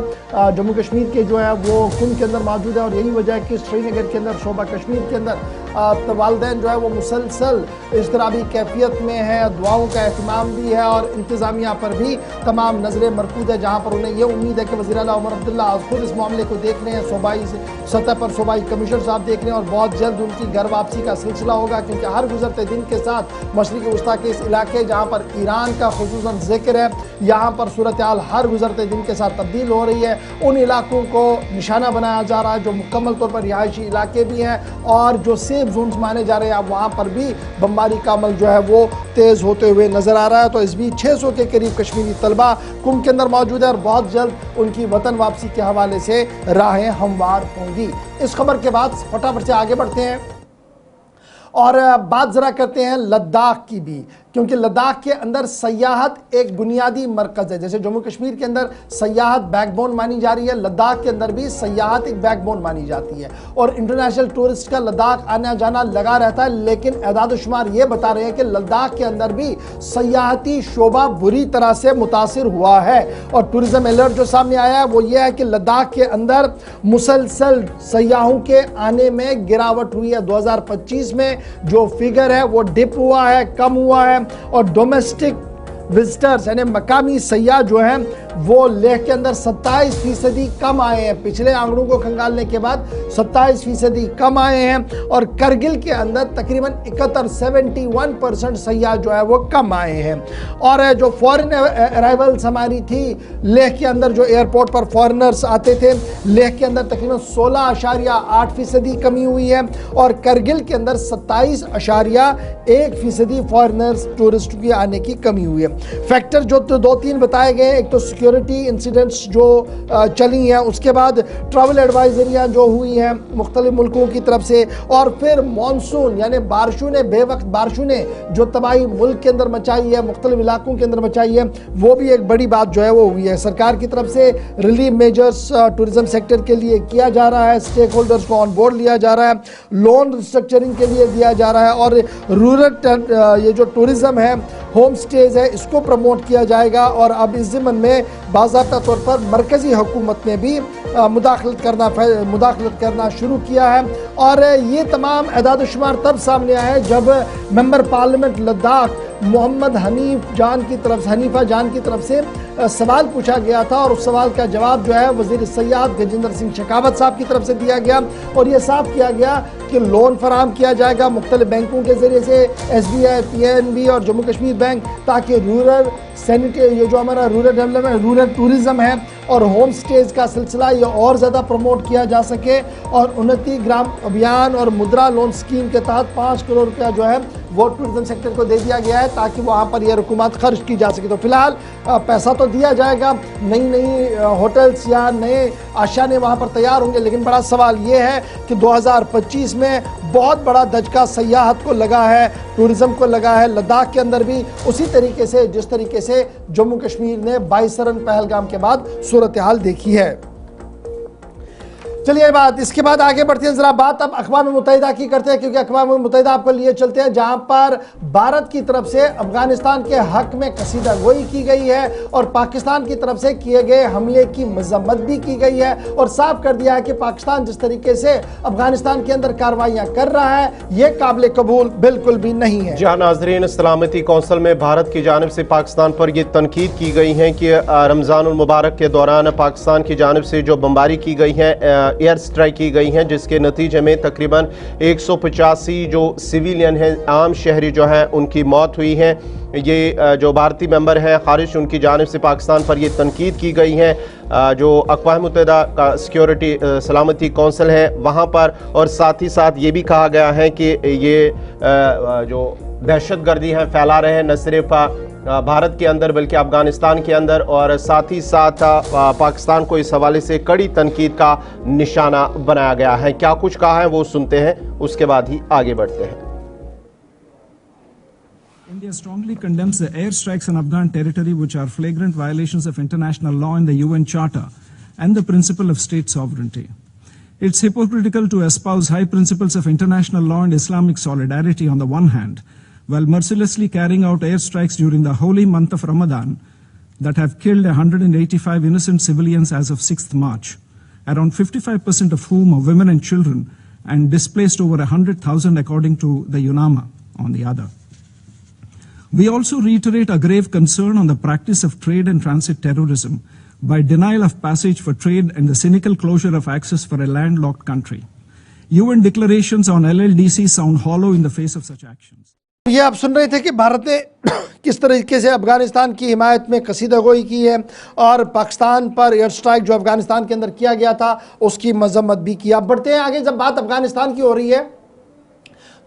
जम्मू कश्मीर के जो है वो कुम के अंदर मौजूद है, और यही वजह है कि श्रीनगर के अंदर, शोबा कश्मीर के अंदर वालिदैन जो है वो मुसलसल इज़्तिराबी कैफियत में है। दुआओं का एहतमाम भी है और इंतज़ामिया पर भी तमाम नज़रें मरकूज़ है, जहाँ पर उन्हें ये उम्मीद है कि वज़ीर आला उमर अब्दुल्ला आज खुद इस मामले को देख रहे हैं, सूबाई सतह पर सूबाई कमिश्नर साहब देख रहे हैं, और बहुत जल्द उनकी घर वापसी का सिलसिला होगा, क्योंकि हर गुजरते दिन के साथ मशरिक़ वस्ता के इस इलाके जहाँ पर ईरान का खुसूसन जिक्र है, यहाँ पर सूरत हाल हर गुजरते दिन के साथ तब्दील हो रही है। उन इलाकों को निशाना बनाया जा रहा है जो मुकम्मल तौर पर रिहायशी इलाके भी हैं और जो सेफ जोन्स माने जा रहे हैं, अब वहाँ पर भी बमबारी का अमल जो है वो तेज़ होते हुए नज़र आ रहा है। तो इस बीच 600 के करीब कश्मीरी तलबा कुंभ के अंदर मौजूद है और बहुत जल्द उनकी वतन वापसी के हवाले से राहें हमवार होंगी। इस खबर के बाद फटाफट से आगे बढ़ते हैं और बात ज़रा करते हैं लद्दाख की भी, क्योंकि लद्दाख के अंदर सयाहत एक बुनियादी मरकज़ है। जैसे जम्मू कश्मीर के अंदर सयाहत बैकबोन मानी जा रही है, लद्दाख के अंदर भी सयाहत एक बैकबोन मानी जाती है और इंटरनेशनल टूरिस्ट का लद्दाख आना जाना लगा रहता है। लेकिन एदाद-ओ-शुमार ये बता रहे हैं कि लद्दाख के अंदर भी सयाहती शोबा बुरी तरह से मुतासिर हुआ है और टूरिज्म अलर्ट जो सामने आया है वो ये है कि लद्दाख के अंदर मुसलसल सयाहों के आने में गिरावट हुई है। 2025 में जो फिगर है वो डिप हुआ है, कम हुआ है और डोमेस्टिक विजिटर्स यानी मकामी सयाह जो हैं वो लेह के अंदर 27% कम आए हैं। पिछले आंकड़ों को खंगालने के बाद 27% कम आए हैं और करगिल के अंदर तकरीबन 71% सयाह जो है वो कम आए हैं। और जो फॉरेन अराइवल्स हमारी थी लेह के अंदर, जो एयरपोर्ट पर फॉरेनर्स आते थे, लेह के अंदर तकरीबन 16.8% कमी हुई है और करगिल के अंदर 27.1% फॉरेनर्स टूरिस्ट की आने की कमी हुई है। फैक्टर जो 2-3 बताए गए, एक तो सिक्योरिटी इंसिडेंट्स जो चली हैं, उसके बाद ट्रैवल एडवाइजरियाँ जो हुई हैं मुख्तलिफ मुल्कों की तरफ से, और फिर मानसून यानी बारिशों ने, बेवक्त बारिशों ने जो तबाही मुल्क के अंदर मचाई है, मुख्तलिफ इलाकों के अंदर मचाई है, वो भी एक बड़ी बात जो है वो हुई है। सरकार की तरफ से रिलीफ मेजर्स टूरिज्म सेक्टर के लिए किया जा रहा है, स्टेक होल्डर्स को ऑन बोर्ड लिया जा रहा है, लोन रिस्ट्रक्चरिंग के लिए दिया जा रहा है और रूरल ये जो टूरिज्म है, होम स्टेज है, इसको प्रमोट किया जाएगा। और अब इस ज़िम्मन में बाज़ाब्ता तौर पर मरकज़ी हुकूमत ने भी मुदाखलत करना शुरू किया है। और ये तमाम एदाद-ओ-शुमार तब सामने आया है जब मेंबर पार्लियामेंट लद्दाख मोहम्मद हनीफा जान की तरफ से सवाल पूछा गया था और उस सवाल का जवाब जो है वज़ीर सयाहत गजेंद्र सिंह शेखावत साहब की तरफ से दिया गया और ये साफ किया गया कि लोन फराम किया जाएगा मुख्तलिफ बैंकों के ज़रिए से, SBI, PNB और जम्मू कश्मीर बैंक, ताकि रूरल ये जो हमारा रूरल डेवलपमेंट, रूरल टूरिज़म है और होम स्टेज का सिलसिला ये और ज़्यादा प्रमोट किया जा सके। और उन्नति ग्राम अभियान और मुद्रा लोन स्कीम के तहत 5 करोड़ रुपया जो है वो टूरिज्म सेक्टर को दे दिया गया है ताकि वहाँ पर यह रकूमत खर्च की जा सके। तो फिलहाल पैसा तो दिया जाएगा, नई होटल्स या नए आशियाने वहाँ पर तैयार होंगे, लेकिन बड़ा सवाल ये है कि 2025 में बहुत बड़ा दचका सयाहत को लगा है, टूरिज़म को लगा है लद्दाख के अंदर भी, उसी तरीके से जिस तरीके से जम्मू कश्मीर ने 22 रन पहलगाम के बाद सूरत हाल देखी है। चलिए इसके बाद आगे बढ़ते हैं, जरा बात अब अक़वाम मुत्तहिदा की करते हैं, क्योंकि अक़वाम मुत्तहिदा आपको लिए चलते हैं जहां पर भारत की तरफ से अफगानिस्तान के हक में कसीदा गोई की गई है और पाकिस्तान की तरफ से किए गए हमले की मजम्मत भी की गई है और साफ कर दिया है कि पाकिस्तान जिस तरीके से अफगानिस्तान के अंदर कार्रवाइयां कर रहा है यह काबिल कबूल बिल्कुल भी नहीं है। जहां नाज़रीन, सलामती कौंसिल में भारत की जानिब से पाकिस्तान पर यह तनकीद की गई है कि रमज़ानुल मुबारक के दौरान पाकिस्तान की जानिब से जो बमबारी की गई है, एयर स्ट्राइक की गई हैं, जिसके नतीजे में तकरीबन 185 जो सिविलियन हैं, आम शहरी जो हैं, उनकी मौत हुई है। ये जो भारतीय मेंबर हैं खारिज, उनकी जानिब से पाकिस्तान पर ये तनकीद की गई है। जो अक़वाम मुत्तहिदा का सिक्योरिटी सलामती कौंसिल है वहाँ पर, और साथ ही साथ ये भी कहा गया है कि ये जो दहशतगर्दी है फैला रहे हैं न सिर्फ भारत के अंदर बल्कि अफगानिस्तान के अंदर, और साथ ही साथ पाकिस्तान को इस हवाले से कड़ी तनकीद का निशाना बनाया गया है। क्या कुछ कहा है वो सुनते हैं, उसके बाद ही आगे बढ़ते हैं। India strongly condemns the airstrikes on Afghan territory, which are flagrant violations of international law and the UN Charter and the principle of state sovereignty. It's hypocritical to espouse high principles of international law and Islamic solidarity on the one hand, while mercilessly carrying out airstrikes during the holy month of Ramadan that have killed 185 innocent civilians as of 6th March, around 55% of whom are women and children, and displaced over 100,000 according to the UNAMA on the other. We also reiterate our grave concern on the practice of trade and transit terrorism by denial of passage for trade and the cynical closure of access for a landlocked country. UN declarations on LLDC sound hollow in the face of such actions. ये आप सुन रहे थे कि भारत ने किस तरीके से अफगानिस्तान की हिमायत में कसीदागोई की है और पाकिस्तान पर एयर स्ट्राइक जो अफगानिस्तान के अंदर किया गया था उसकी मजम्मत भी की। अब बढ़ते हैं आगे, जब बात अफगानिस्तान की हो रही है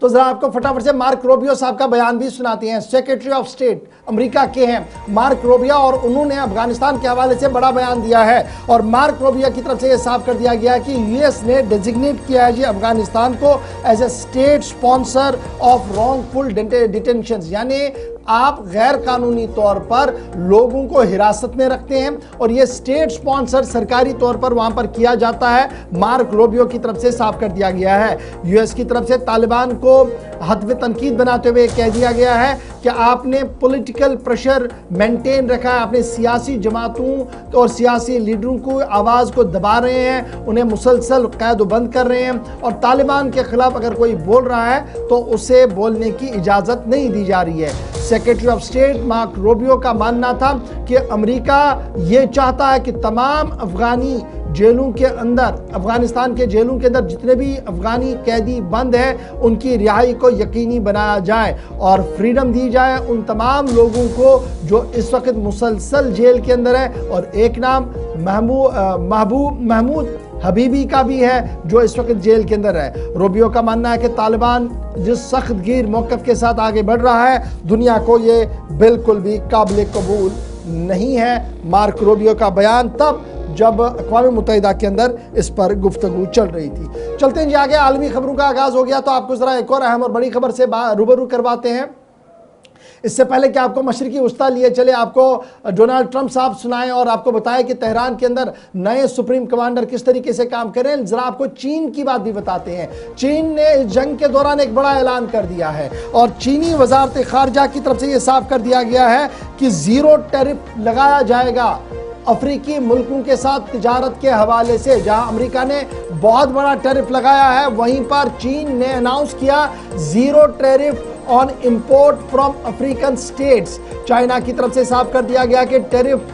तो जरा आपको फटाफट से मार्क रोबियो साहब का बयान भी सुनाते हैं। सेक्रेटरी ऑफ स्टेट अमेरिका के हैं मार्क रोबियो, और उन्होंने अफगानिस्तान के हवाले से बड़ा बयान दिया है। और मार्क रोबियो की तरफ से यह साफ कर दिया गया कि यूएस ने डेजिग्नेट किया है जी अफगानिस्तान को as a state sponsor of wrongful detention, यानी आप गैर कानूनी तौर पर लोगों को हिरासत में रखते हैं और ये स्टेट स्पॉन्सर सरकारी तौर पर वहां पर किया जाता है। मार्क रोबियो की तरफ से साफ कर दिया गया है। यूएस की तरफ से तालिबान को हदफ तनकीद बनाते हुए कह दिया गया है कि आपने पॉलिटिकल प्रेशर मेंटेन रखा है, आपने सियासी जमातों और सियासी लीडरों को आवाज़ को दबा रहे हैं, उन्हें मुसलसल कैद बंद कर रहे हैं, और तालिबान के खिलाफ अगर कोई बोल रहा है तो उसे बोलने की इजाज़त नहीं दी जा रही है। Secretary of state mark Rovio का मानना था कि अमेरिका ये चाहता है कि तमाम अफगानी जेलों के अंदर, अफगानिस्तान के जेलों के अंदर जितने भी अफगानी कैदी बंद हैं उनकी रिहाई को यकीनी बनाया जाए और फ्रीडम दी जाए उन तमाम लोगों को जो इस वक्त मुसलसल जेल के अंदर है। और एक नाम महमूद हबीबी का भी है जो इस वक्त जेल के अंदर है। रोबियो का मानना है कि तालिबान जिस सख्त गिर मौक़िफ़ के साथ आगे बढ़ रहा है दुनिया को ये बिल्कुल भी काबिल कबूल नहीं है। मार्क रोबियो का बयान तब जब अक़वाम मुत्तहिदा के अंदर इस पर गुफ्तगू चल रही थी। चलते हैं जी आगे, आलमी खबरों का आगाज़ हो गया तो आपको ज़रा एक और अहम और बड़ी खबर से रूबरू करवाते हैं। इससे पहले कि आपको मशरिकी वस्ता लिए चले, आपको डोनाल्ड ट्रंप साहब सुनाएं और आपको बताएं कि तेहरान के अंदर नए सुप्रीम कमांडर किस तरीके से काम करें। ज़रा आपको चीन की बात भी बताते हैं। चीन ने इस जंग के दौरान एक बड़ा ऐलान कर दिया है और चीनी वजारत खारजा की तरफ से ये साफ कर दिया गया है कि ज़ीरो टैरिफ लगाया जाएगा अफ्रीकी मुल्कों के साथ तिजारत के हवाले से। जहां अमेरिका ने बहुत बड़ा टैरिफ लगाया है वहीं पर चीन ने अनाउंस किया zero tariff on import from African states. China की तरफ से साफ कर दिया गया कि टैरिफ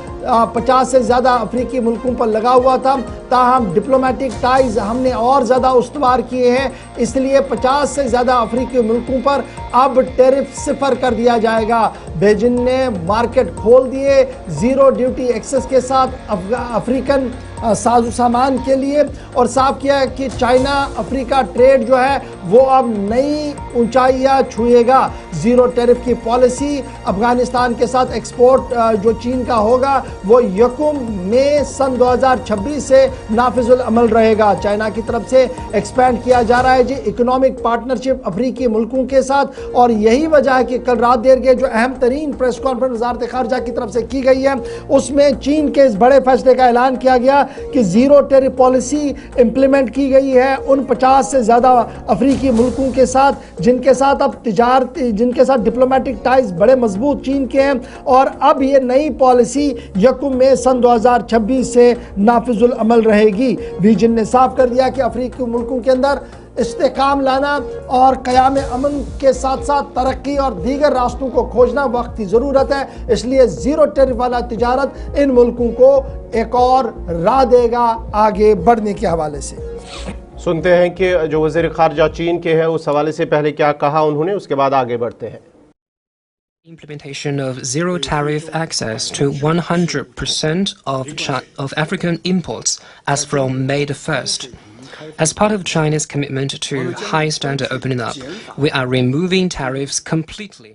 50 से ज़्यादा अफ्रीकी मुल्कों पर लगा हुआ था, ताहम डिप्लोमेटिक टाइज हमने और ज़्यादा उस्तवार किए हैं, इसलिए 50 से ज़्यादा अफ्रीकी मुल्कों पर अब टैरिफ सिफर कर दिया जाएगा। बीजिंग ने मार्केट खोल दिए ज़ीरो ड्यूटी एक्सेस के साथ अफ्रीकन साजो सामान के लिए और साफ किया कि चाइना अफ्रीका ट्रेड जो है वो अब नई ऊंचाइयां छुएगा। ज़ीरो टैरिफ की पॉलिसी अफगानिस्तान के साथ एक्सपोर्ट जो चीन का होगा वो 1 मई सन 2026 से नाफिजुल अमल रहेगा। चाइना की तरफ से एक्सपैंड किया जा रहा है जी इकोनॉमिक पार्टनरशिप अफ्रीकी मुल्कों के साथ, और यही वजह है कि कल रात देर के जो अहम तरीन प्रेस कॉन्फ्रेंस वजारत खारजा की तरफ से की गई है उसमें चीन के इस बड़े फैसले का ऐलान किया गया कि ज़ीरो टैरिफ पॉलिसी इंप्लीमेंट की गई है उन 50 से ज़्यादा अफ्रीकी मुल्कों के साथ जिनके साथ अब तिजारत, जिनके साथ डिप्लोमेटिक टाइज बड़े मजबूत चीन के हैं, और अब ये नई पॉलिसी 1 मई सन 2026 से नाफिजुल अमल रहेगी। बीजिंग ने साफ कर दिया कि अफ्रीकी मुल्कों के अंदर इस्तेकाम लाना और क़याम अमन के साथ साथ तरक्की और दीगर रास्तों को खोजना वक्त की ज़रूरत है, इसलिए ज़ीरो टैरिफ वाला तिजारत इन मुल्कों को एक और राह देगा आगे बढ़ने के हवाले से। सुनते हैं कि जो वज़ीर ख़ारजा चीन के हैं उस हवाले से पहले क्या कहा उन्होंने, उसके बाद आगे बढ़ते हैं। Implementation of zero tariff access to 100% of African imports as from May the 1st. As part of China's commitment to high standard opening up, we are removing tariffs completely.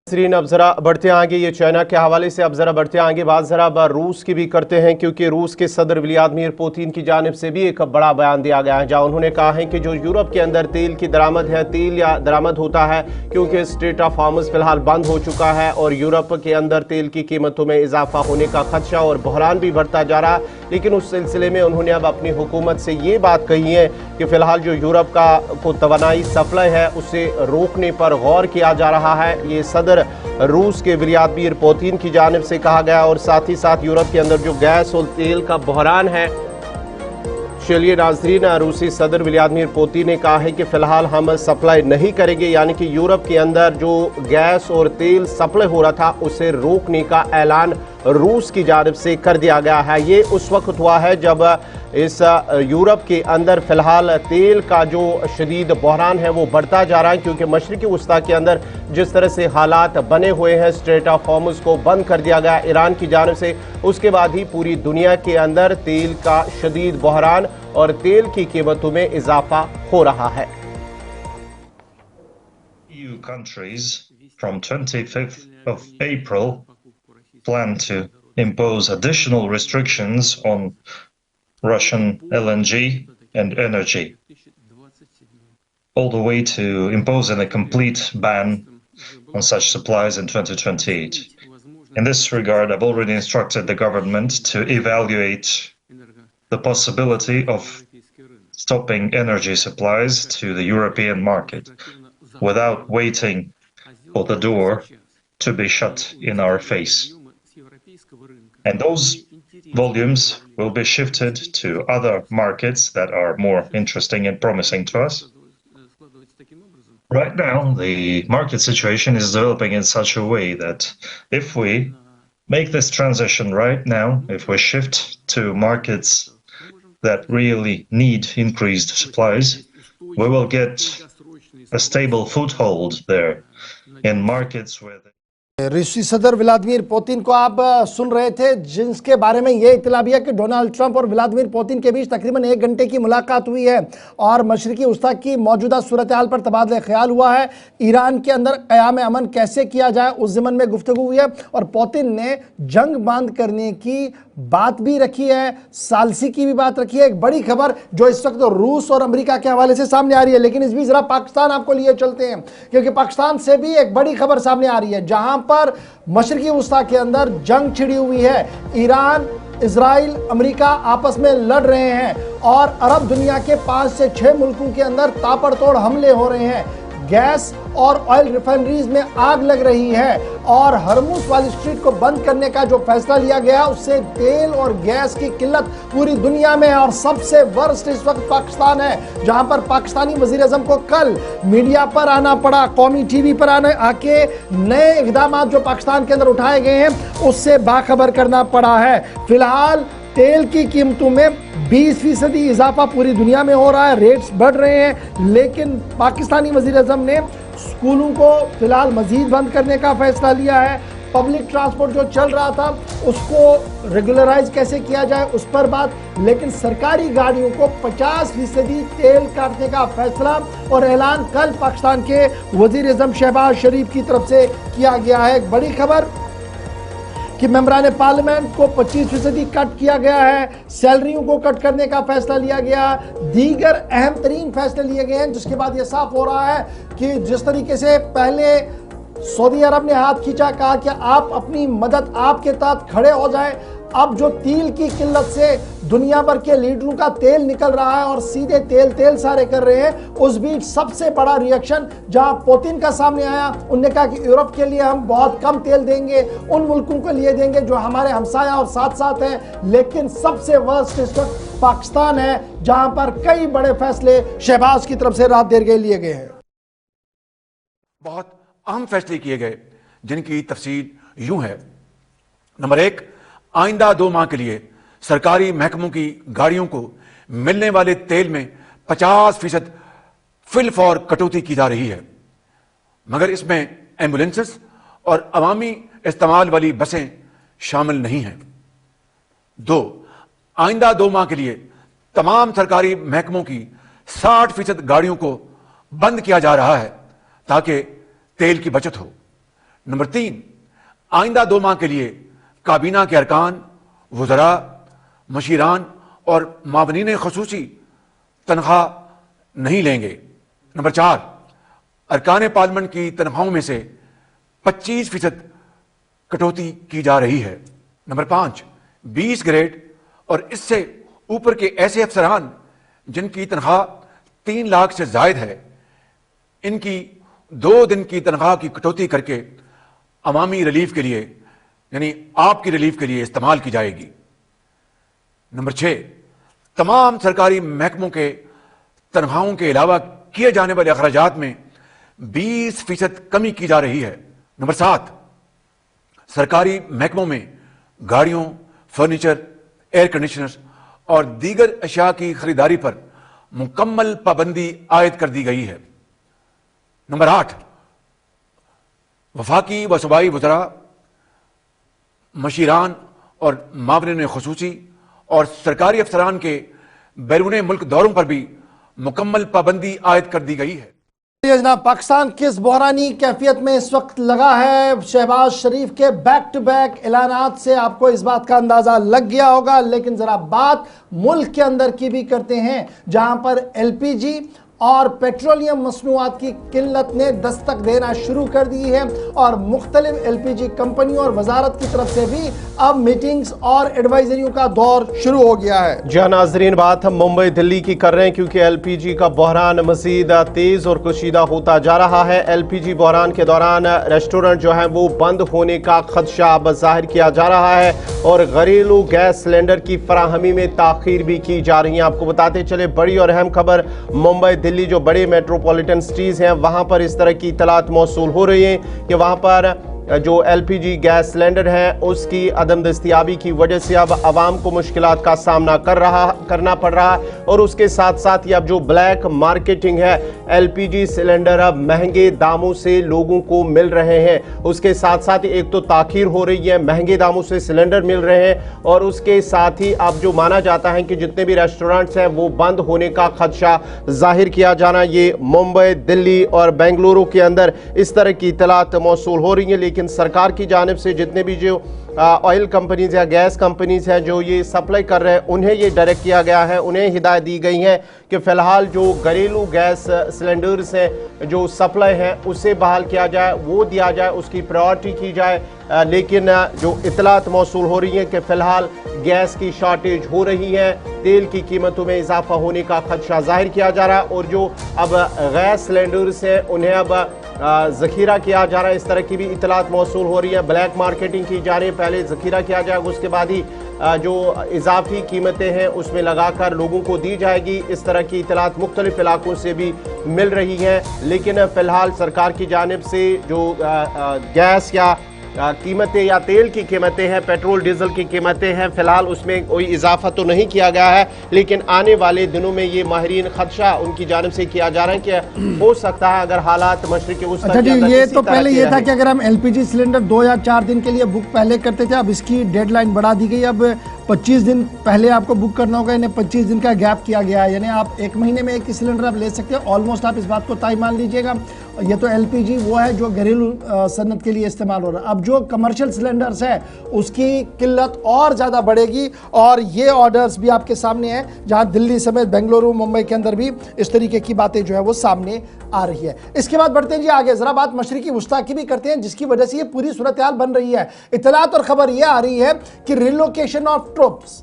अब ज़रा बढ़ते हैं आगे, ये चाइना के हवाले से। अब ज़रा बढ़ते हैं आगे, बात ज़रा रूस की भी करते हैं क्योंकि रूस के सदर व्लादिमीर पुतिन की जानिब से भी एक बड़ा बयान दिया गया है जहां उन्होंने कहा है कि जो यूरोप के अंदर तेल की दरामद है, तेल या दरामद होता है क्योंकि स्ट्रेट ऑफ हॉर्मुज़ फ़िलहाल बंद हो चुका है और यूरोप के अंदर तेल की कीमतों में इजाफा होने का खदशा और बहरान भी बढ़ता जा रहा। लेकिन उस सिलसिले में उन्होंने अब अपनी हुकूमत से ये बात कही है कि फ़िलहाल जो यूरोप को तवानाई सप्लाई है उसे रोकने पर गौर किया जा रहा है। ये सदर रूस के व्लादिमीर पुतिन की जानिब से कहा गया और साथ ही साथ यूरोप के अंदर जो गैस और तेल का बहरान है। चलिए नाज़रीन, रूसी सदर व्लादिमीर पुतिन ने कहा है कि फ़िलहाल हम सप्लाई नहीं करेंगे, यानी कि यूरोप के अंदर जो गैस और तेल सप्लाई हो रहा था उसे रोकने का ऐलान रूस की जानिब से कर दिया गया है। ये उस वक्त हुआ है जब इस यूरोप के अंदर फ़िलहाल तेल का जो शदीद बहरान है वो बढ़ता जा रहा है क्योंकि मशरिकी वस्ता के अंदर जिस तरह से हालात बने हुए हैं, स्ट्रेट ऑफ हॉर्मुज़ को बंद कर दिया गया ईरान की जानिब से, उसके बाद ही पूरी दुनिया के अंदर तेल का शदीद बहरान और तेल की कीमतों में इजाफा हो रहा है। countries from 25th of April plan to impose additional restrictions on Russian LNG and energy, all the way to imposing a complete ban on such supplies in 2028. In this regard, I've already instructed the government to evaluate the possibility of stopping energy supplies to the European market without waiting for the door to be shut in our face. And those volumes will be shifted to other markets that are more interesting and promising to us. Right now, the market situation is developing in such a way that if we make this transition right now, if we shift to markets that really need increased supplies, we will get a stable foothold there in markets where रूसी सदर Vladimir Putin को आप सुन रहे थे, जिसके बारे में ये इत्तला भी है कि डोनाल्ड ट्रंप और व्लादिमीर पुतिन के बीच तकरीबन 1 घंटे की मुलाकात हुई है और मशरिकी वस्ता की मौजूदा सूरत हाल पर तबादला ख्याल हुआ है। ईरान के अंदर क़याम अमन कैसे किया जाए उस ज़िमन में गुफ्तगू हुई है और पुतिन ने जंग बंद करने की बात भी रखी है, सालसी की भी बात रखी है। एक बड़ी खबर जो इस वक्त रूस और अमेरिका के हवाले से सामने आ रही है, लेकिन इस बीच जरा पाकिस्तान आपको लिए चलते हैं क्योंकि पाकिस्तान से भी एक बड़ी खबर सामने आ रही है जहां पर मशरिकी वस्ता के अंदर जंग छिड़ी हुई है। ईरान, इजराइल, अमेरिका आपस में लड़ रहे हैं और अरब दुनिया के 5 से 6 मुल्कों के अंदर ताबड़तोड़ हमले हो रहे हैं। गैस और ऑयल रिफाइनरीज में आग लग रही है और हरमुज वाली स्ट्रीट को बंद करने का जो फैसला लिया गया उससे तेल और गैस की किल्लत पूरी दुनिया में है और सबसे वर्स्ट इस वक्त पाकिस्तान है जहां पर पाकिस्तानी वजीर आज़म को कल मीडिया पर आना पड़ा, कौमी टीवी पर आके नए इक़दाम जो पाकिस्तान के अंदर उठाए गए हैं उससे बाखबर करना पड़ा है। फिलहाल तेल की कीमतों में 20% इजाफा पूरी दुनिया में हो रहा है, रेट्स बढ़ रहे हैं, लेकिन पाकिस्तानी वज़ीर आज़म ने स्कूलों को फिलहाल मज़ीद बंद करने का फैसला लिया है। पब्लिक ट्रांसपोर्ट जो चल रहा था उसको रेगुलराइज कैसे किया जाए उस पर बात, लेकिन सरकारी गाड़ियों को 50% तेल काटने का फैसला और ऐलान कल पाकिस्तान के वज़ीर आज़म शहबाज शरीफ की तरफ से किया गया है। एक बड़ी खबर कि मेंबरान पार्लियामेंट को 25% कट किया गया है, सैलरियों को कट करने का फैसला लिया गया, दीगर अहम तरीन फैसले लिए गए हैं, जिसके बाद यह साफ हो रहा है कि जिस तरीके से पहले सऊदी अरब ने हाथ खींचा, कहा कि आप अपनी मदद आपके तहत खड़े हो जाएं, अब जो तेल की किल्लत से दुनिया भर के लीडरों का तेल निकल रहा है और सीधे तेल सारे कर रहे हैं, उस बीच सबसे बड़ा रिएक्शन जहां पुतिन का सामने आया, उन्होंने कहा कि यूरोप के लिए हम बहुत कम तेल देंगे, उन मुल्कों के लिए देंगे जो हमारे हमसाया और साथ साथ हैं, लेकिन सबसे वर्स्ट इस वक्त पाकिस्तान है जहां पर कई बड़े फैसले शहबाज की तरफ से रात देर के लिए गए हैं। बहुत अहम फैसले किए गए जिनकी तफसील यूं है। नंबर 1, आइंदा 2 माह के लिए सरकारी महकमों की गाड़ियों को मिलने वाले तेल में 50% फिल फॉर कटौती की जा रही है, मगर इसमें एम्बुलेंसेस और अवामी इस्तेमाल वाली बसें शामिल नहीं हैं। 2, आइंदा 2 माह के लिए तमाम सरकारी महकमों की 60% गाड़ियों को बंद किया जा रहा है ताकि तेल की बचत हो। नंबर 3, आइंदा 2 माह के लिए काबीना के अरकान, वज़रा, मशीरान और मावनीन ख़ुसूसी तनख्वाह नहीं लेंगे। नंबर 4, अरकान पार्लियामेंट की तनख्वाहों में से 25% कटौती की जा रही है। नंबर 5, 20 ग्रेड और इससे ऊपर के ऐसे अफसरान जिनकी तनख्वाह 3 लाख से जायद है, इनकी 2 दिन की तनख्वाह की कटौती करके अवामी रिलीफ के लिए, यानी आपकी रिलीफ के लिए इस्तेमाल की जाएगी। नंबर 6, तमाम सरकारी महकमों के तनख्वाहों के अलावा किए जाने वाले अखराजात में 20% कमी की जा रही है। नंबर 7, सरकारी महकमों में गाड़ियों, फर्नीचर, एयर कंडीशनर्स और दीगर अशिया की खरीदारी पर मुकम्मल पाबंदी आयद कर दी गई है। नंबर 8, वफाकी व सूबाई वज़रा, मशीरान और मावनीन ख़ुसूसी और सरकारी अफसरान के बैरून मुल्क दौरों पर भी मुकम्मल पाबंदी आयद कर दी गई है। ये जनाब पाकिस्तान किस बहरानी कैफियत में इस वक्त लगा है। शहबाज शरीफ के बैक टू बैक ऐलानात से आपको इस बात का अंदाजा लग गया होगा, लेकिन जरा बात मुल्क के अंदर की भी करते हैं, जहां पर एलपीजी और पेट्रोलियम मसनूआत की किल्लत ने दस्तक देना शुरू कर दी है और मुख्तलिफ एलपीजी कंपनियों और वजारत की तरफ से भी अब मीटिंग्स और एडवाइजरियों का दौर शुरू हो गया है। जी नाजरीन, बात हम मुंबई दिल्ली की कर रहे हैं क्योंकि एलपीजी का बहरान मजीद तेज और कशीदा होता जा रहा है। एलपीजी बहरान के दौरान रेस्टोरेंट जो है वो बंद होने का खदशा अब जाहिर किया जा रहा है और घरेलू गैस सिलेंडर की फराहमी में ताखीर भी की जा रही है। आपको बताते चले बड़ी और अहम खबर, मुंबई दिल्ली जो बड़े मेट्रोपॉलिटन सिटीज हैं वहां पर इस तरह की इतलात मौसूल हो रही है कि वहां पर जो एलपीजी गैस सिलेंडर है उसकी अदम दस्तियाबी की वजह से अब आवाम को मुश्किलात का सामना करना पड़ रहा है और उसके साथ साथ ही अब जो ब्लैक मार्केटिंग है, एलपीजी सिलेंडर अब महंगे दामों से लोगों को मिल रहे हैं। उसके साथ साथ ही एक तो ताखीर हो रही है, महंगे दामों से सिलेंडर मिल रहे हैं और उसके साथ ही अब जो माना जाता है कि जितने भी रेस्टोरेंट्स हैं वो बंद होने का खदशा जाहिर किया जाना। ये मुंबई, दिल्ली और बेंगलुरु के अंदर इस तरह की इतलात मौसूल हो रही हैं, लेकिन सरकार की जानिब से जितने भी जो ऑयल कंपनीज या गैस कंपनीज हैं जो ये सप्लाई कर रहे हैं उन्हें ये डायरेक्ट किया गया है, उन्हें हिदायत दी गई है कि फ़िलहाल जो घरेलू गैस सिलेंडर्स हैं जो सप्लाई है उसे बहाल किया जाए, वो दिया जाए, उसकी प्रायोरिटी की जाए। लेकिन जो इतलात मौसूल हो रही है कि फ़िलहाल गैस की शॉर्टेज हो रही है, तेल की कीमतों में इजाफा होने का खदशा जाहिर किया जा रहा है और जो अब गैस सिलेंडर्स हैं उन्हें अब ज़ख़ीरा किया जा रहा है। इस तरह की भी इतलात मौसूल हो रही है, ब्लैक मार्केटिंग की जा रही है, पहले ज़ख़ीरा किया जाएगा उसके बाद ही जो इजाफी कीमतें हैं उसमें लगाकर लोगों को दी जाएगी। इस तरह की इतलात मुख्तलिफ इलाकों से भी मिल रही हैं, लेकिन फ़िलहाल सरकार की जानिब से जो गैस या कीमतें या तेल की कीमतें हैं, पेट्रोल डीजल की कीमतें हैं, फ़िलहाल उसमें कोई इजाफा तो नहीं किया गया है, लेकिन आने वाले दिनों में ये माहिरीन खदशा उनकी जानिब से किया जा रहा है कि हो सकता है अगर हालात मशरिक़ वस्ता अच्छा जी, ये तो पहले ये था कि अगर हम एलपीजी सिलेंडर 2 या 4 दिन के लिए बुक पहले करते थे, अब इसकी डेडलाइन बढ़ा दी गई। अब 25 दिन पहले आपको बुक करना होगा, इन्हें 25 दिन का गैप किया गया है, यानी आप 1 महीने में एक ही सिलेंडर आप ले सकते हैं। ऑलमोस्ट आप इस बात को तय मान लीजिएगा। ये तो एलपीजी वो है जो घरेलू सन्नत के लिए इस्तेमाल हो रहा है। अब जो कमर्शियल सिलेंडर्स है उसकी किल्लत और ज़्यादा बढ़ेगी और ये ऑर्डर्स भी आपके सामने हैं, जहां दिल्ली समेत बेंगलुरु, मुंबई के अंदर भी इस तरीके की बातें जो है वो सामने आ रही है। इसके बाद बढ़ते हैं जी आगे, ज़रा बात मशरिकी वस्ता की भी करते हैं जिसकी वजह से ये पूरी सूरत हाल बन रही है। इतलात और खबर ये आ रही है कि रिलोकेशन ऑफ ट्रूप्स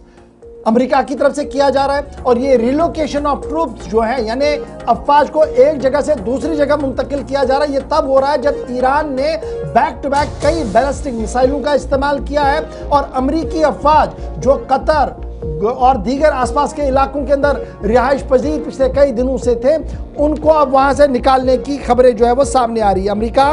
अमेरिका की तरफ से किया जा रहा है और ये रिलोकेशन ऑफ ट्रूप्स जो है यानी अफवाज को एक जगह से दूसरी जगह मुंतकिल किया जा रहा है। ये तब हो रहा है जब ईरान ने बैक टू बैक कई बैलिस्टिक मिसाइलों का इस्तेमाल किया है और अमेरिकी अफवाज जो कतर और दीगर आसपास के इलाकों के अंदर रिहाइश पजीर पिछले कई दिनों से थे, उनको अब वहां से निकालने की खबरें जो है वो सामने आ रही है। अमेरिका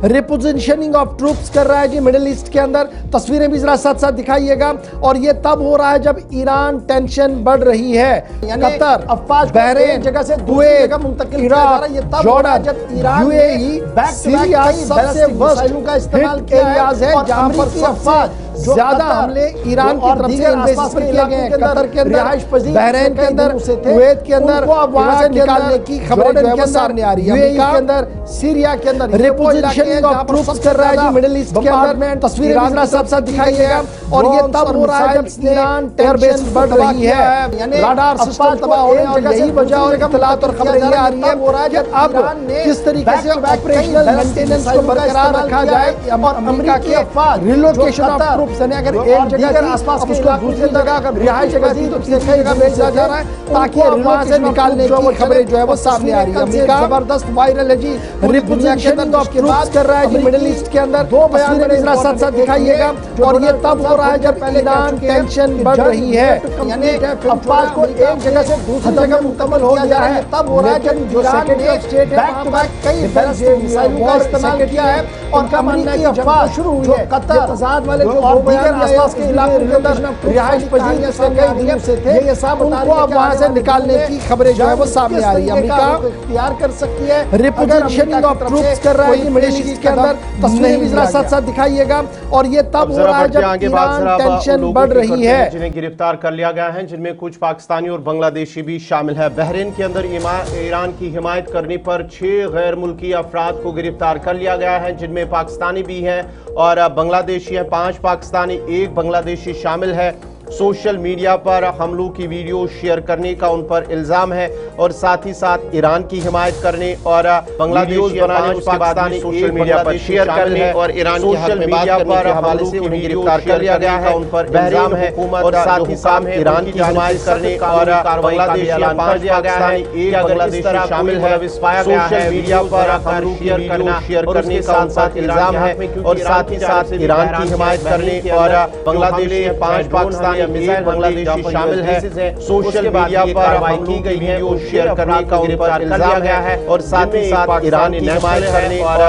रिपोजिशनिंग ऑफ ट्रूप्स कर रहा है जी मिडिल ईस्ट के अंदर। तस्वीरें भी जरा साथ साथ दिखाइएगा और ये तब हो रहा है जब ईरान टेंशन बढ़ रही है, यानी कतर, अफवाज, बहरीन जगह से दूसरी जगह मुंतकिल किया जा रहा है। ये तब हो रहा है जब Iran UAE back to back सबसे वर्स्ट का इस्तेमाल किया है जहां पर अफवाज ज्यादा हमले ईरान की तरफ से आसपास में किए गए हैं। कतर के अंदर, बहरीन के अंदर, कुवैत के अंदर, वहां से निकालने की खबरें जो है वो सामने आ रही है। यूएई के अंदर, सीरिया के अंदर रिपोजिशनिंग ऑफ ट्रूप्स कर रहा है जी मिडिल ईस्ट के अंदर। तस्वीरें भी साथ साथ दिखाइएगा और ये तब हो रहा है जब ईरान एयरबेस बढ़ रही है, यानी राडार सिस्टम तबाह होने और यही वजह और इत्तलात और खबरें ये आ रही है कि अब किस तरीके से ऑपरेशनल मेंटेनेंस को बरकरार रखा जाए और अमेरिका के रिलोकेशन ऑफ ट्रूप्स यानी अगर एक जगह आसपास के इलाकों दूसरी जगह अगर रिहाइश जगह तो कई जगह भेजा जा रहा है ताकि वहां से निकालने की खबरें जो है वो सामने आ रही है। अमेरिका जबरदस्त वायरल है जी, रिपोजिशनिंग ऑफ ट्रूप्स कर रहा है जी मिडिल ईस्ट के अंदर। दो बयान जरा साथ साथ दिखाइएगा और ये तब हो रहा है जब ईरान टेंशन बढ़ रही है, यानी अफवाज को एक जगह से दूसरी जगह मुकम्मल हो गया है। तब हो रहा है जब ईरान ने बैक टू बैक कई बैलिस्टिक मिसाइलों का इस्तेमाल किया है और अमेरिकी अफवाज शुरू हुई है कतर आजाद वाले जो दीगर आसपास के इलाकों के अंदर रिहाइश पजीर से कई दिनों से थे, ये सब उनको अब वहां से निकालने की खबरें जो है वो सामने आ रही है। अमेरिका इख्तियार कर सकती है रिपोजिशनिंग ऑफ ट्रूप्स कर रहा है मिडिल ईस्ट के अंदर। तस्वीरें भी जरा साथ साथ दिखाइएगा और ये तब हो रहा है जब आगे बात दौरान टेंशन बढ़ रही है। जिन्हें गिरफ्तार कर लिया गया है, जिनमें कुछ पाकिस्तानी और बांग्लादेशी भी शामिल है। बहरीन के अंदर ईरान की हिमायत करने पर 6 गैर मुल्की अफराद को गिरफ्तार कर लिया गया है, जिनमें पाकिस्तानी भी हैं और बांग्लादेशी हैं। 5 पाकिस्तानी 1 बांग्लादेशी शामिल है। सोशल मीडिया पर हमलों की वीडियो शेयर करने का उन पर इल्जाम है और साथ ही साथ ईरान की हिमायत करने और बांग्लादेश बनाने पाकिस्तानी सोशल मीडिया पर शेयर करने और ईरान की सोशल मीडिया पर हवाले से उन्हें गिरफ्तार कर लिया गया है, उन पर इल्जाम है और साथ ही साथ ईरान की हिमायत करने और बांग्लादेश 5 पाकिस्तानी 1 बांग्लादेशी शामिल है। सोशल मीडिया पर हमलों की वीडियो शेयर करने का उन पर इल्जाम है और साथ ही साथ ईरान की हिमायत करने और बांग्लादेश 5 पाकिस्तानी मिसाइल बांग्लादेशी शामिल है। सोशल मीडिया पर हमलों की गई वीडियो शेयर करने का उन पर इल्जाम है और साथ ही साथ ईरान की हिमायत करने और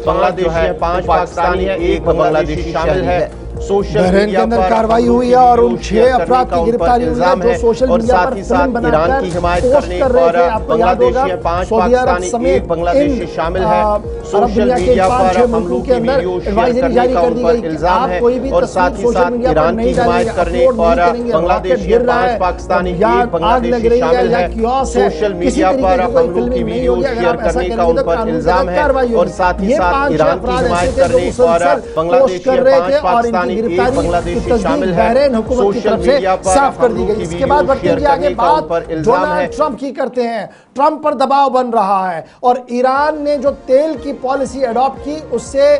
बांग्लादेश 5 पाकिस्तानी 1 बांग्लादेशी शामिल है। बहरीन के अंदर कार्रवाई हुई है और उन 6 अफराद की गिरफ्तारी हुई है जो सोशल मीडिया पर फिल्म बनाकर पोस्ट कर रहे थे। आपको याद होगा सऊदी अरब समेत बांग्लादेशी शामिल है। सोशल मीडिया पर 5-6 मुल्कों के अंदर एडवाइजरी जारी कर दी गई कि आप कोई भी तस्वीर सोशल मीडिया पर नहीं डालेंगे, अपलोड नहीं करेंगे, रॉकेट गिर रहा है या आग लग रही है या कियोस है, किसी तरीके की कोई फिल्मिंग नहीं होगी। अगर आप ऐसा करेंगे तो कानून के तहत कार्रवाई होगी। ये 5 अफराद ऐसे थे जो मुसलसल पोस्ट कर रहे थे और इनकी गिरफ्तारी की तस्दीक बहरीन हुकूमत की तरफ से साफ कर दी गई। इसके बाद बढ़ते हुए आगे बात डोनाल्ड ट्रंप की करते हैं। ट्रंप पर दबाव बन रहा है और ईरान ने जो तेल की पॉलिसी अडॉप्ट की उससे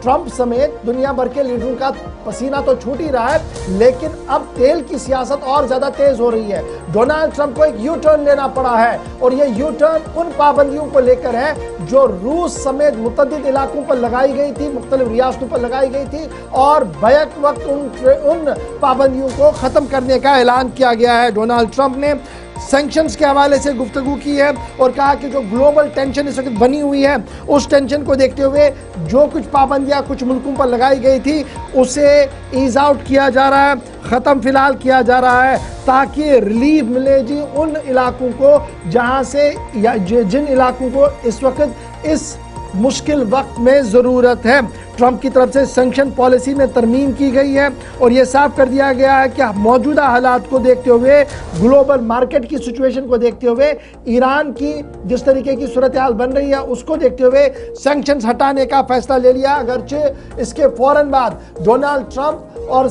ट्रंप समेत दुनिया भर के लीडरों का पसीना तो छूट ही रहा है, लेकिन अब तेल की सियासत और ज्यादा तेज हो रही है। डोनाल्ड ट्रंप को एक यू टर्न लेना पड़ा है और ये यू टर्न उन पाबंदियों को लेकर है जो रूस समेत मुतअद्दिद इलाकों पर लगाई गई थी, मुख्तलिफ रियासतों पर लगाई गई थी और बैक वक्त उन पाबंदियों को खत्म करने का ऐलान किया गया है। डोनाल्ड ट्रंप ने सैंक्शंस के हवाले से गुफ्तगू की है और कहा कि जो ग्लोबल टेंशन इस वक्त बनी हुई है उस टेंशन को देखते हुए जो कुछ पाबंदियां कुछ मुल्कों पर लगाई गई थी उसे ईज आउट किया जा रहा है, ख़त्म फिलहाल किया जा रहा है ताकि रिलीफ मिले जी उन इलाकों को जहां से या जिन इलाकों को इस वक्त इस मुश्किल वक्त में ज़रूरत है। ट्रंप की तरफ से सैंक्शन पॉलिसी में तरमीम की गई है और यह साफ कर दिया गया है कि मौजूदा हालात को देखते हुए, ग्लोबल मार्केट की सिचुएशन को देखते हुए, ईरान की जिस तरीके की सूरत हाल बन रही है उसको देखते हुए सैंक्शंस हटाने का फैसला ले लिया। अगरचे इसके फौरन बाद डोनाल्ड ट्रंप और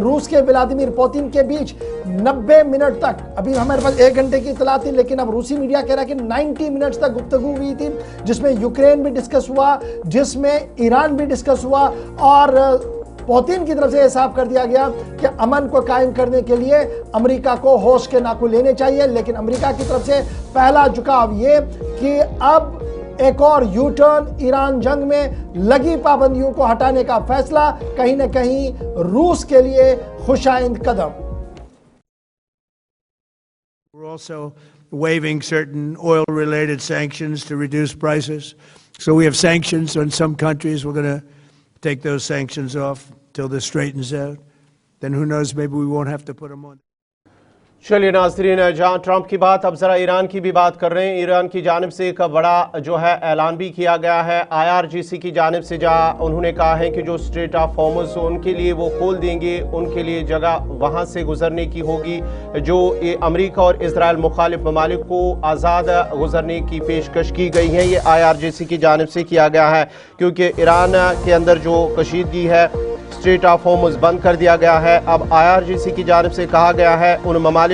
रूस के व्लादिमीर पुतिन के बीच 90 मिनट तक, अभी हमारे पास 1 घंटे की इतला थी लेकिन अब रूसी मीडिया कह रहा है कि 90 मिनट्स तक गुफ्तगू हुई थी, जिसमें यूक्रेन भी डिस्कस हुआ, जिसमें ईरान भी डिस्कस हुआ और पुतिन की तरफ से यह साफ कर दिया गया कि अमन को कायम करने के लिए अमेरिका को होश के नाखून लेने चाहिए। लेकिन अमेरिका की तरफ से पहला झुकाव ये कि अब एक और यू टर्न, ईरान जंग में लगी पाबंदियों को हटाने का फैसला कहीं न कहीं रूस के लिए खुशाइंद कदम। We're also waiving certain oil-related sanctions to reduce prices. So we have sanctions on some countries. We're going to take those sanctions off till this straightens out. Then who knows, maybe we won't have to put them on. चलिए नाज़रीन, जहां Trump की बात, अब ज़रा Iran की भी बात कर रहे हैं। ईरान की जानिब से एक बड़ा जो है ऐलान भी किया गया है IRGC की जानिब से, जहां उन्होंने कहा है कि जो स्ट्रेट ऑफ हॉर्मुज़ उनके लिए वो खोल देंगे, उनके लिए जगह वहां से गुजरने की होगी। जो अमेरिका और इजराइल मुखालिफ ममालिक को आज़ाद गुजरने की पेशकश की गई है, ये IRGC की जानिब से किया गया है क्योंकि ईरान के अंदर जो कशीदगी है, स्ट्रेट ऑफ हॉर्मुज़ बंद कर दिया गया है। अब IRGC की जानिब से कहा गया है उन ममालिक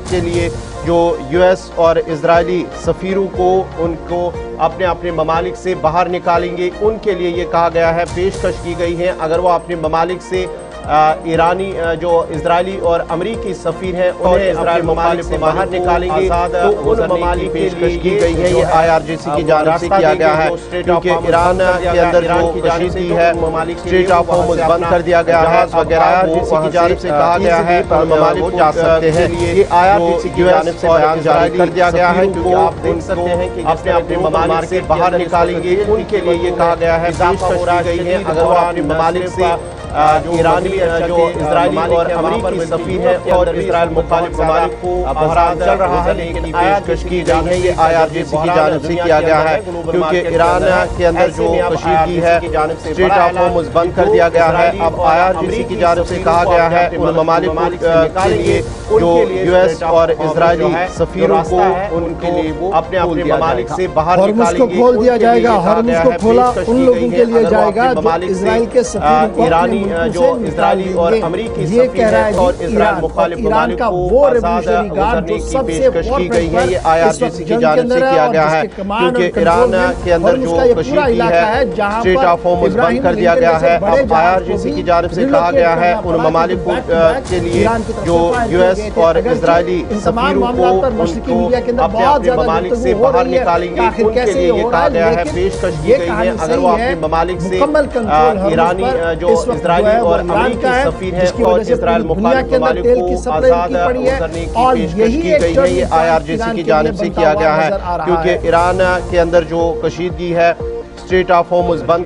के लिए जो US और इजरायली सफ़ीरों को उनको अपने अपने ममालिक से बाहर निकालेंगे, उनके लिए ये कहा गया है, पेशकश की गई है अगर वो अपने ममालिक से ईरानी जो इजरायली और अमरीकी सफ़ीर हैं उन्हें इजराइल ममालिक से बाहर निकालेंगे तो उन ममालिक की पेशकश की गई है। ये IRGC की जानिब से किया गया है क्योंकि ईरान के अंदर जो कशीदगी है, स्ट्रेट ऑफ हॉर्मुज़ बंद कर दिया गया है वगैरह, IRGC की जानिब से कहा गया है उन ममालिक को जा सकते हैं। ये IRGC की जानिब से बयान जारी कर दिया गया है क्योंकि आप देख सकते हैं कि अपने अपने ममालिक से बाहर निकालेंगे, उनके लिए ये कहा गया है, पेशकश की गई है अगर वो अपने ममालिक से ईरानी जो इजरायली और अमरीकी सफीर है और इसराइल मुखालिफ ममालिक को बहरान चल रहा है, लेकिन पेशकश की गई है ये IRGC की जानिब से किया गया है, क्योंकि ईरान के अंदर जो कशीदगी है, स्ट्रेट ऑफ होर्मुज बंद कर दिया गया है। अब IRGC की जानिब से कहा गया है उन ममालिक के लिए जो US और इजरायली सफीरों को उनको अपने अपने ममालिक से बाहर निकालेंगे, खोल दिया जाएगा। हॉर्मुज को खोला उन लोगों के लिए जाएगा जो इजराइल के सफीरों को ईरानी जो इजरायली और अमरीकी ये कह रहा है और इजराइल मुखालिफ ममालिक को वो रेवोल्यूशनरी गार्ड जो सबसे पेशकश की गई है ये IRGC की जानिब से किया गया है, क्योंकि ईरान के अंदर जो कशीदगी है, स्ट्रेट ऑफ होर्मुज बंद कर दिया गया है। अब IRGC की जानिब से कहा गया है उन ममालिक के लिए जो US और इजरायली सफीरों को उनको अपने अपने ममालिक से बाहर निकालेंगे, उनके लिए ये कहा गया है, पेशकश की गई है अगर वो अपने ममालिक से ईरानी जो इजरायली और अमरीकी सफीर है और इजराइल मुखालिफ ममालिक को आजाद करने की पेशकश की गई है, ये IRGC की जानिब से किया गया है, क्योंकि ईरान के अंदर जो कशीदगी है, स्ट्रेट ऑफ होर्मुज बंद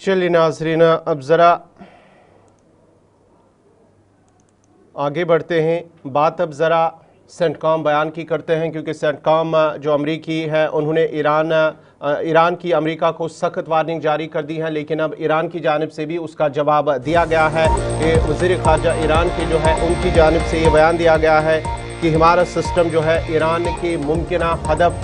चलिए नाजरीन, अब ज़रा आगे बढ़ते हैं। बात अब ज़रा सेंटकॉम बयान की करते हैं, क्योंकि सेंटकॉम जो अमरीकी है उन्होंने ईरान की अमेरिका को सख्त वार्निंग जारी कर दी है, लेकिन अब ईरान की जानिब से भी उसका जवाब दिया गया है कि वज़ीर ख़ारजा ईरान के जो है उनकी जानिब से ये बयान दिया गया है कि हमारा सिस्टम जो है ईरान की मुमकिना हदफ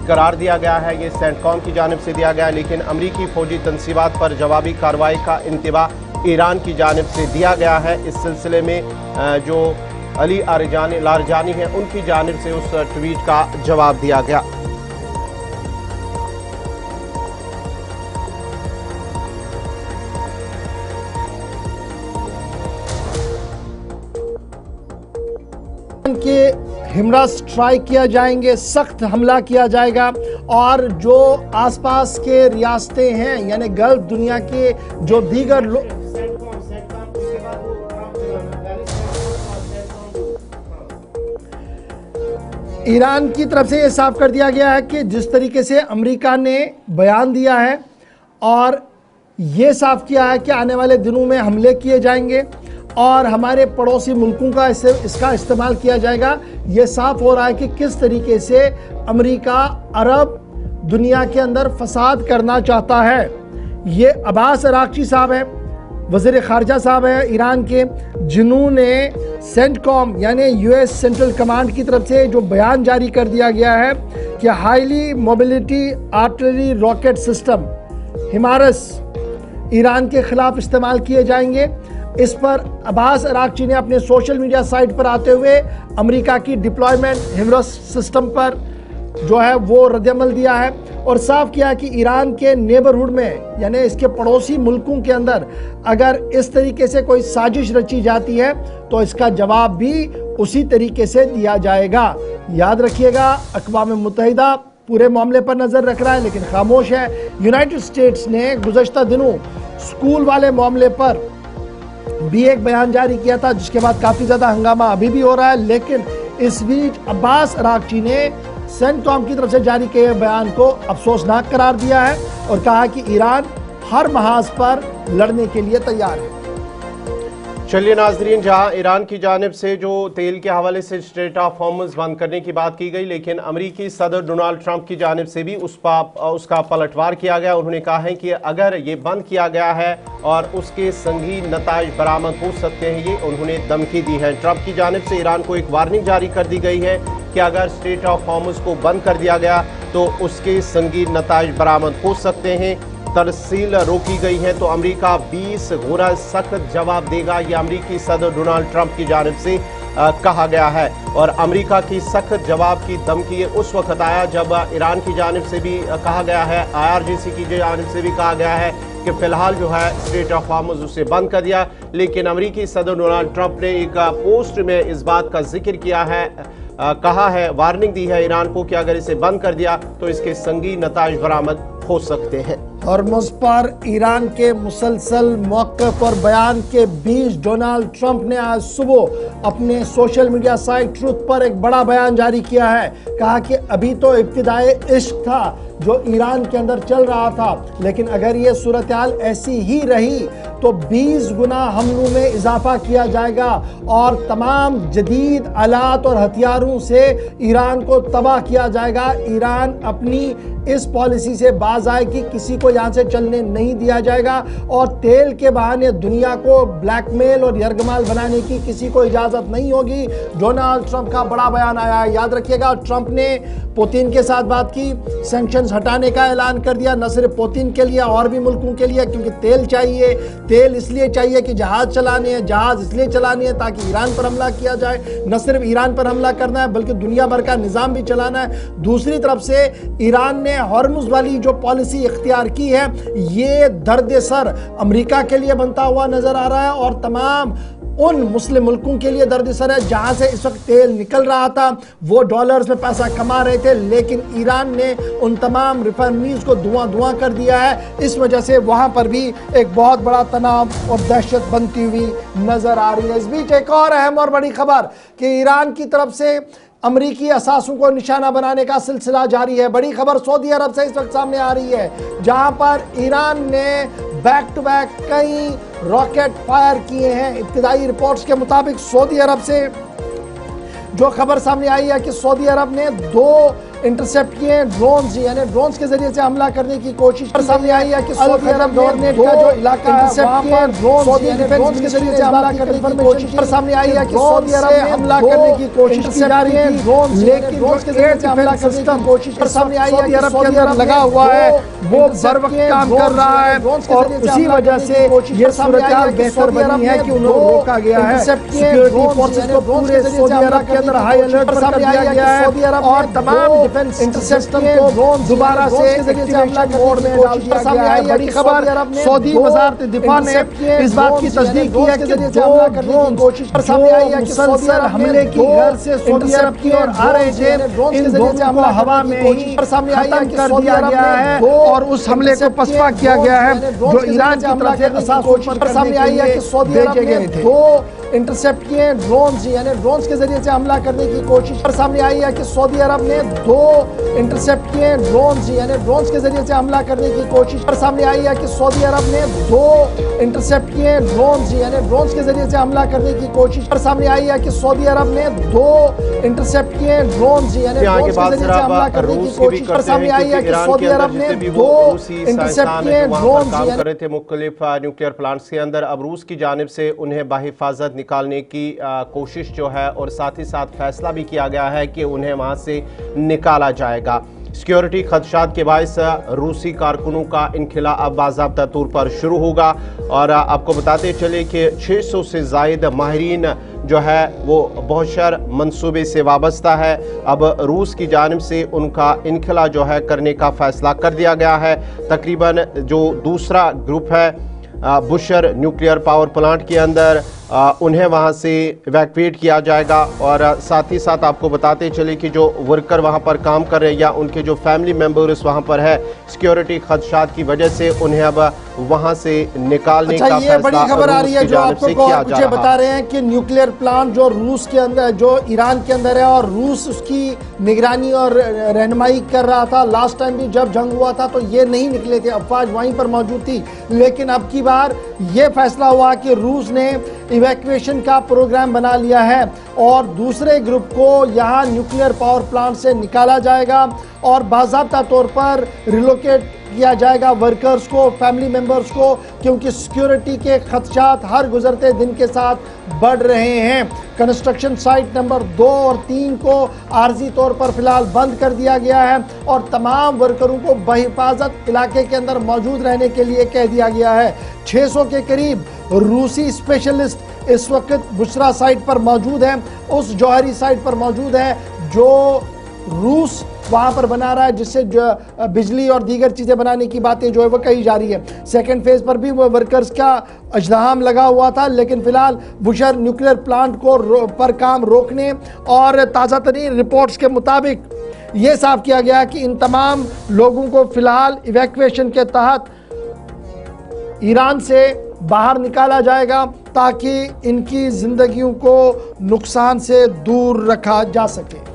करार दिया गया है। ये सेंटकॉम की जानिब से दिया गया है, लेकिन अमरीकी फ़ौजी तनसीबात पर जवाबी कार्रवाई का इंतबाह ईरान की जानिब से दिया गया है। इस सिलसिले में जो अली लारजानी हैं उनकी जानिब से उस ट्वीट का जवाब दिया गया। के हिमरा स्ट्राइक किया जाएंगे, सख्त हमला किया जाएगा और जो आसपास के रियासतें हैं यानी गल्फ दुनिया के जो दीगर ईरान की तरफ से ये साफ कर दिया गया है कि जिस तरीके से अमेरिका ने बयान दिया है और ये साफ किया है कि आने वाले दिनों में हमले किए जाएंगे और हमारे पड़ोसी मुल्कों का इसका इस्तेमाल किया जाएगा। ये साफ हो रहा है कि किस तरीके से अमेरिका अरब दुनिया के अंदर फसाद करना चाहता है। ये अब्बास अरागची साहब हैं, वज़ीर ख़ारजा साहब हैं ईरान के, जिन्होंने सेंटकॉम यानी US सेंट्रल कमांड की तरफ से जो बयान जारी कर दिया गया है कि highly mobility artillery rocket system HIMARS Iran के ख़िलाफ़ इस्तेमाल किए जाएंगे। इस पर अब्बास अरागची ने अपने सोशल मीडिया साइट पर आते हुए अमेरिका की डिप्लॉयमेंट हिमरस सिस्टम पर जो है वो रद्दअमल दिया है और साफ किया कि ईरान के नेबरहुड में यानी इसके पड़ोसी मुल्कों के अंदर अगर इस तरीके से कोई साजिश रची जाती है तो इसका जवाब भी उसी तरीके से दिया जाएगा। याद रखिएगा, अक़वाम मुत्तहिदा पूरे मामले पर नज़र रख रहा है लेकिन खामोश है। यूनाइटेड स्टेट्स ने गुज़श्ता दिनों स्कूल वाले मामले पर भी एक बयान जारी किया था, जिसके बाद काफ़ी ज़्यादा हंगामा अभी भी हो रहा है। लेकिन इस बीच अब्बास अरागची ने सेंटकॉम की तरफ से जारी किए बयान को अफसोसनाक करार दिया है और कहा कि ईरान हर महाज पर लड़ने के लिए तैयार है। चलिए नाजरीन, जहां ईरान की जानिब से जो तेल के हवाले से स्ट्रेट ऑफ होर्मुज बंद करने की बात की गई, लेकिन अमरीकी सदर डोनाल्ड ट्रंप की जानिब से भी उसका पलटवार किया गया। उन्होंने कहा है कि अगर ये बंद किया गया है और उसके संगीन नताइज बरामद हो सकते हैं, ये उन्होंने धमकी दी है। ट्रंप की जानिब से ईरान को एक वार्निंग जारी कर दी गई है कि अगर स्ट्रेट ऑफ होर्मुज को बंद कर दिया गया तो उसके संगीन नताइज बरामद हो सकते हैं। तरसील रोकी गई है तो अमेरिका 20 गुना सख्त जवाब देगा, ये अमेरिकी सदर डोनाल्ड ट्रंप की जानिब से कहा गया है। और अमेरिका की सख्त जवाब की धमकी उस वक्त आया जब ईरान की जानिब से भी कहा गया है, IRGC की जानिब से भी कहा गया है कि फिलहाल जो है स्ट्रेट ऑफ हॉर्मुज़ उसे बंद कर दिया। लेकिन अमेरिकी सदर डोनाल्ड ट्रंप ने एक पोस्ट में इस बात का जिक्र किया है, कहा है, वार्निंग दी है ईरान को कि अगर इसे बंद कर दिया तो इसके संगीन नताइज बरामद हो सकते हैं। हॉर्मुज पर ईरान के मुसलसल मौक़िफ़ और बयान के बीच डोनाल्ड ट्रंप ने आज सुबह अपने सोशल मीडिया साइट ट्रूथ पर एक बड़ा बयान जारी किया है। कहा कि अभी तो इब्तिदाई इश्क था जो ईरान के अंदर चल रहा था, लेकिन अगर ये सूरत हाल ऐसी ही रही तो 20 गुना हमलों में इजाफा किया जाएगा और तमाम जदीद आलात और हथियारों से ईरान को तबाह किया जाएगा। ईरान अपनी इस पॉलिसी से बाज आएगी, किसी को यहाँ से चलने नहीं दिया जाएगा और तेल के बहाने दुनिया को ब्लैकमेल और यरगमाल बनाने की किसी को इजाज़त नहीं होगी। डोनाल्ड ट्रंप का बड़ा बयान आया है। याद रखिएगा, ट्रंप ने पुतिन के साथ बात की, सैंक्शंस हटाने का ऐलान कर दिया, न सिर्फ पुतिन के लिए और भी मुल्कों के लिए, क्योंकि तेल चाहिए। तेल इसलिए चाहिए कि जहाज चलाने हैं, जहाज इसलिए चलाने हैं ताकि ईरान पर हमला किया जाए। न सिर्फ ईरान पर हमला करना है बल्कि दुनिया भर का निज़ाम भी चलाना है। दूसरी तरफ से ईरान ने हॉर्मुज वाली जो पॉलिसी इख्तियार की है, ये दर्द सर अमेरिका के लिए बनता हुआ नजर आ रहा है और तमाम उन मुस्लिम मुल्कों के लिए दर्द सर है जहां से इस वक्त तेल निकल रहा था। वो डॉलर्स में पैसा कमा रहे थे, लेकिन ईरान ने उन तमाम रिफाइनरीज को धुआं कर दिया है। इस वजह से वहां पर भी एक बहुत बड़ा तनाव और दहशत बनती हुई नजर आ रही है। इस बीच एक और अहम और बड़ी खबर कि ईरान की तरफ से अमरीकी असासों को निशाना बनाने का सिलसिला जारी है। बड़ी खबर सऊदी अरब से इस वक्त सामने आ रही है, जहां पर ईरान ने बैक टू बैक कई रॉकेट फायर किए हैं। इब्तिदाई रिपोर्ट्स के मुताबिक सऊदी अरब से जो खबर सामने आई है कि सऊदी अरब ने 2 इंटरसेप्ट किए ड्रोन्स, यानी ड्रोन्स के जरिए से हमला करने की कोशिश सामने आई है कि सऊदी अरब गवर्नमेंट का जो इलाका इंटरसेप्ट किए ड्रोन्स के जरिए से हमला करने की कोशिश सामने आई है कि सऊदी अरब ने हमला करने की कोशिश की जा रही है, लेकिन ड्रोन्स के जरिए से हमला करने की कोशिश सामने आई है कि अरब के अंदर लगा हुआ है, वो बर वक्त काम कर रहा है और उसी वजह से ये सूरत-ए-हाल बेहतर बनी है कि उन्हें रोका गया है। सिक्योरिटी फोर्सेस को पूरे सऊदी अरब के अंदर हाई अलर्ट पर कर दिया गया है और तमाम इंटरसेप्शन को दोबारा से एक्टिवेशन मोड में डाल दिया गया है। बड़ी खबर, सऊदी वज़ारत दिफा ने इस बात की तस्दीक की है कि 2 ड्रोन सामने आई है कि मुसलसल हमले की घर से सऊदी अरब की ओर आ रहे थे, इन दोनों को हवा में ही खत्म कर दिया गया है और उस हमले को पसपा किया गया है जो ईरान की तरफ से असासों पर सामने आई है कि सऊदी अरब ने 2 इंटरसेप्ट किए ड्रोन्स, यानी ड्रोन्स के जरिए से हमला करने की कोशिश सामने आई है कि सऊदी अरब ने 2 इंटरसेप्ट किए ड्रोन्स, यानी ड्रोन्स के जरिए से हमला करने की कोशिश सामने आई है कि सऊदी अरब ने 2 इंटरसेप्ट किए ड्रोन्स, यानी ड्रोन्स के जरिए से हमला करने की कोशिश सामने आई है कि सऊदी अरब ने 2 इंटरसेप्ट किए ड्रोन्स, यानी ड्रोन्स के जरिए से हमला करने की कोशिश सामने आई है कि सऊदी अरब ने 2 इंटरसेप्ट किए ड्रोन्स काम कर रहे थे मुख्तलिफ न्यूक्लियर प्लांट्स के अंदर। अब रूस की जानिब से उन्हें बाहिफाजत निकालने की कोशिश जो है और साथ ही साथ फैसला भी किया गया है कि उन्हें वहां से निकाला जाएगा। सिक्योरिटी खदशात के बायस रूसी कारकुनों का इनखिला अब बाज़ाब्ता तौर पर शुरू होगा और आपको बताते चले कि 600 से ज़ायद माहिरीन जो है वो बहुशर मंसूबे से वाबस्ता है। अब रूस की जानिब से उनका इनखिला जो है करने का फ़ैसला कर दिया गया है। तकरीबन जो दूसरा ग्रुप है बुशर न्यूक्लियर पावर प्लांट के अंदर उन्हें वहां से इवैक्यूएट किया जाएगा और साथ ही साथ आपको बताते चले कि जो वर्कर वहां पर काम कर रहे हैं या उनके जो फैमिली मेंबर्स वहां पर है, सिक्योरिटी खदशात की वजह से उन्हें अब वहां से निकालने का फैसला बड़ी खबर आ रही है जो आपको कुछ बता रहे हैं कि न्यूक्लियर प्लांट जो रूस के अंदर, जो ईरान के अंदर है और रूस उसकी निगरानी और रहनुमाई कर रहा था। लास्ट टाइम भी जब जंग हुआ था तो ये नहीं निकले थे, अफवाज वहीं पर मौजूद थी, लेकिन अब की बार ये फैसला हुआ कि रूस ने इवैक्यूएशन का प्रोग्राम बना लिया है और दूसरे ग्रुप को यहाँ न्यूक्लियर पावर प्लांट से निकाला जाएगा और बाज़ाब्ता तौर पर रिलोकेट किया जाएगा वर्कर्स को, फैमिली मेंबर्स को, क्योंकि सिक्योरिटी के खदशात हर गुजरते दिन के साथ बढ़ रहे हैं। कंस्ट्रक्शन साइट नंबर 2 और 3 को आर्जी तौर पर फिलहाल बंद कर दिया गया है और तमाम वर्करों को बहिफाजत इलाके के अंदर मौजूद रहने के लिए कह दिया गया है। 600 के करीब रूसी स्पेशलिस्ट इस वक्त बुशरा साइट पर मौजूद हैं, उस जौहरी साइट पर मौजूद है जो रूस वहां पर बना रहा है, जिससे बिजली और दीगर चीज़ें बनाने की बातें जो है वो कही जा रही है। सेकेंड फेज पर भी वो वर्कर्स का अजदहाम लगा हुआ था, लेकिन फिलहाल बुशर न्यूक्लियर प्लांट को पर काम रोकने और ताज़ा तरीन रिपोर्ट्स के मुताबिक ये साफ किया गया कि इन तमाम लोगों को फिलहाल इवैक्यूएशन के तहत ईरान से बाहर निकाला जाएगा ताकि इनकी जिंदगियों को नुकसान से दूर रखा जा सके।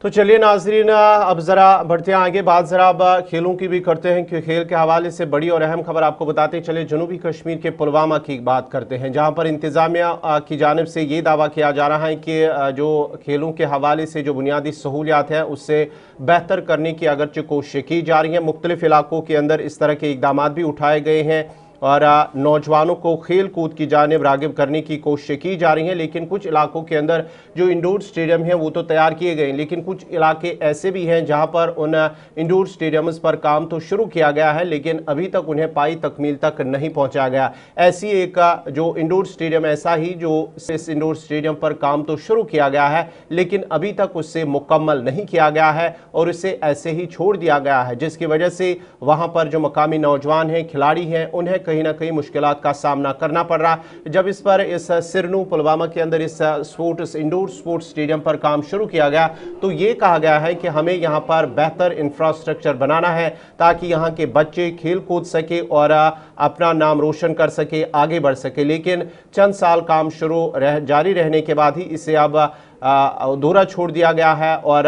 तो चलिए नाजरीन, अब ज़रा बढ़ते हैं आगे, बात ज़रा अब खेलों की भी करते हैं कि खेल के हवाले से बड़ी और अहम खबर आपको बताते चले। जनूबी कश्मीर के पुलवामा की बात करते हैं, जहां पर इंतज़ामिया की जानिब से ये दावा किया जा रहा है कि जो खेलों के हवाले से जो बुनियादी सहूलियात है उससे बेहतर करने की अगरचे कोशिशें की जा रही हैं। मुख्तलिफ इलाकों के अंदर इस तरह के इकदाम भी उठाए गए हैं और नौजवानों को खेल कूद की जानिब रागिब करने की कोशिशें की जा रही हैं। लेकिन कुछ इलाकों के अंदर जो इंडोर स्टेडियम हैं वो तो तैयार किए गए हैं, लेकिन कुछ इलाके ऐसे भी हैं जहां पर उन इंडोर स्टेडियम्स पर काम तो शुरू किया गया है, लेकिन अभी तक उन्हें पाई तकमील तक नहीं पहुंचा गया। ऐसी एक जो इंडोर स्टेडियम ऐसा ही जो इस इंडोर स्टेडियम पर काम तो शुरू किया गया है, लेकिन अभी तक उससे मुकम्मल नहीं किया गया है और इसे ऐसे ही छोड़ दिया गया है, जिसकी वजह से वहां पर जो मकामी नौजवान हैं, खिलाड़ी हैं, उन्हें कहीं ना कहीं मुश्किलात का सामना करना पड़ रहा। जब इस पर इस सिरनू पुलवामा के अंदर इस इंडोर स्पोर्ट्स स्टेडियम पर काम शुरू किया गया तो ये कहा गया है कि हमें यहाँ पर बेहतर इंफ्रास्ट्रक्चर बनाना है ताकि यहाँ के बच्चे खेल कूद सके और अपना नाम रोशन कर सके, आगे बढ़ सके। लेकिन चंद साल काम जारी रहने के बाद ही इसे अब अधूरा छोड़ दिया गया है और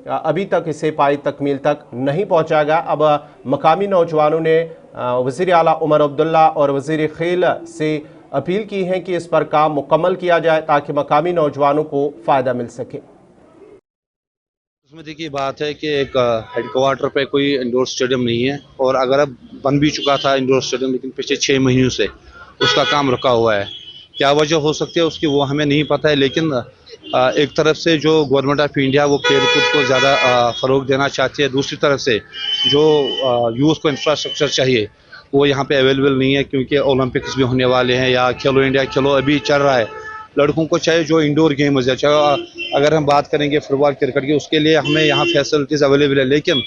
अभी तक इसे पाई तकमील तक नहीं पहुंचा गया। अब मकामी नौजवानों ने वज़ीर आला उमर अब्दुल्ला और वज़ीर खेल से अपील की है कि इस पर काम मुकम्मल किया जाए ताकि मकामी नौजवानों को फ़ायदा मिल सके। उसमें देखिए बात है कि एक हेडक्वार्टर पे कोई इंडोर स्टेडियम नहीं है और अगर अब बन भी चुका था इंडोर स्टेडियम, लेकिन पिछले 6 महीनों से उसका काम रुका हुआ है। क्या वजह हो सकती है उसकी वो हमें नहीं पता है, लेकिन एक तरफ से जो गवर्नमेंट ऑफ इंडिया वो खेल कूद को ज़्यादा फ़रोग देना चाहती है, दूसरी तरफ से जो यूथ को इंफ्रास्ट्रक्चर चाहिए वो यहाँ पे अवेलेबल नहीं है, क्योंकि ओलंपिक्स भी होने वाले हैं या खेलो इंडिया खेलो अभी चल रहा है। लड़कों को चाहिए जो इंडोर गेम्स है, चाहे अगर हम बात करेंगे फुटबॉल क्रिकेट की, उसके लिए हमें यहाँ फैसिलिटीज़ अवेलेबल है, लेकिन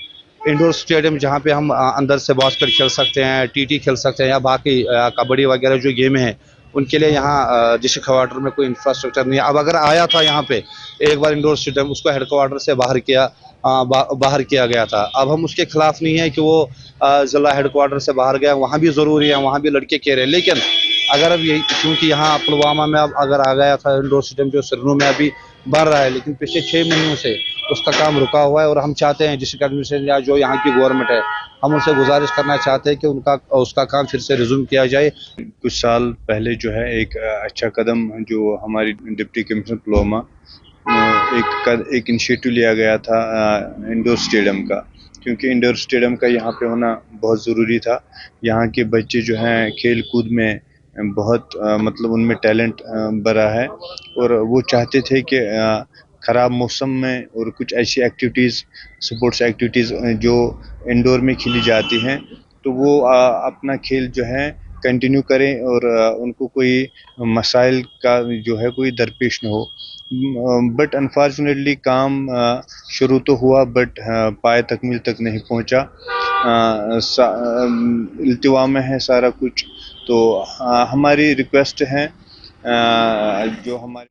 इंडोर स्टेडियम जहाँ पे हम अंदर से बास्केट खेल सकते हैं, टीटी खेल सकते हैं या बाकी कबड्डी वगैरह जो गेम हैं उनके लिए यहाँ डिस्ट्रिक्ट हेडक्वार्टर में कोई इंफ्रास्ट्रक्चर नहीं है। अब अगर आया था यहाँ पे एक बार इंडोर स्टेडियम, उसको हेडक्वार्टर से बाहर किया गया था। अब हम उसके खिलाफ नहीं है कि वो ज़िला हेडक्वार्टर से बाहर गया, वहाँ भी ज़रूरी है, वहाँ भी लड़के कह रहे हैं। लेकिन अगर अब यही क्योंकि यहाँ पुलवामा में अब अगर आ गया था इंडोर स्टेडियम जो सिरनू में अभी बन रहा है, लेकिन पिछले 6 महीनों से उसका काम रुका हुआ है और हम चाहते हैं डिस्ट्रिक्ट एडमिनिस्ट्रेशन या जो यहाँ की गवर्नमेंट है, हम उनसे गुजारिश करना चाहते हैं कि उसका काम फिर से रिज्यूम किया जाए। कुछ साल पहले जो है एक अच्छा कदम जो हमारी डिप्टी कमिश्नर पुलवामा एक इनिशिएटिव लिया गया था इंडोर स्टेडियम का, क्योंकि इंडोर स्टेडियम का यहाँ पे होना बहुत ज़रूरी था। यहाँ के बच्चे जो हैं खेल कूद में बहुत मतलब उनमें टैलेंट भरा है और वो चाहते थे कि ख़राब मौसम में और कुछ ऐसी एक्टिविटीज़, स्पोर्ट्स एक्टिविटीज़ जो इंडोर में खेली जाती हैं, तो वो अपना खेल जो है कंटिन्यू करें और उनको कोई मसाइल का जो है कोई दरपेश न हो। बट अनफॉर्चुनेटली काम शुरू तो हुआ बट पाए तकमील तक नहीं पहुंचा। इल्तिवा में है सारा कुछ, तो हमारी रिक्वेस्ट है जो हमारे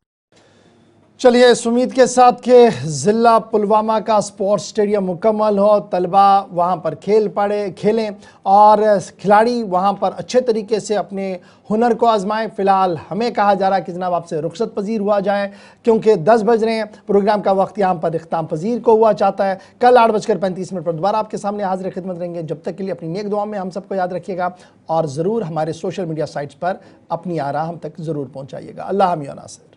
चलिए इस उम्मीद के साथ कि ज़िला पुलवामा का स्पोर्ट्स स्टेडियम मुकम्मल हो, तलबा वहाँ पर खेलें और खिलाड़ी वहाँ पर अच्छे तरीके से अपने हुनर को आजमाएं। फ़िलहाल हमें कहा जा रहा है कि जनाब आपसे रुखसत पजीर हुआ जाए, क्योंकि 10 बज रहे हैं, प्रोग्राम का वक्त यहाँ पर इख्ताम पजीर को हुआ चाहता है। कल 8:35 पर दोबारा आपके सामने हाजिर खिदमत रहेंगे। जब तक के लिए अपनी नेक दुआ में हम सबको याद रखिएगा और ज़रूर हमारे सोशल मीडिया साइट्स पर अपनी आरा हम तक ज़रूर पहुँचाइएगा। अल्लाह हामी व नासिर।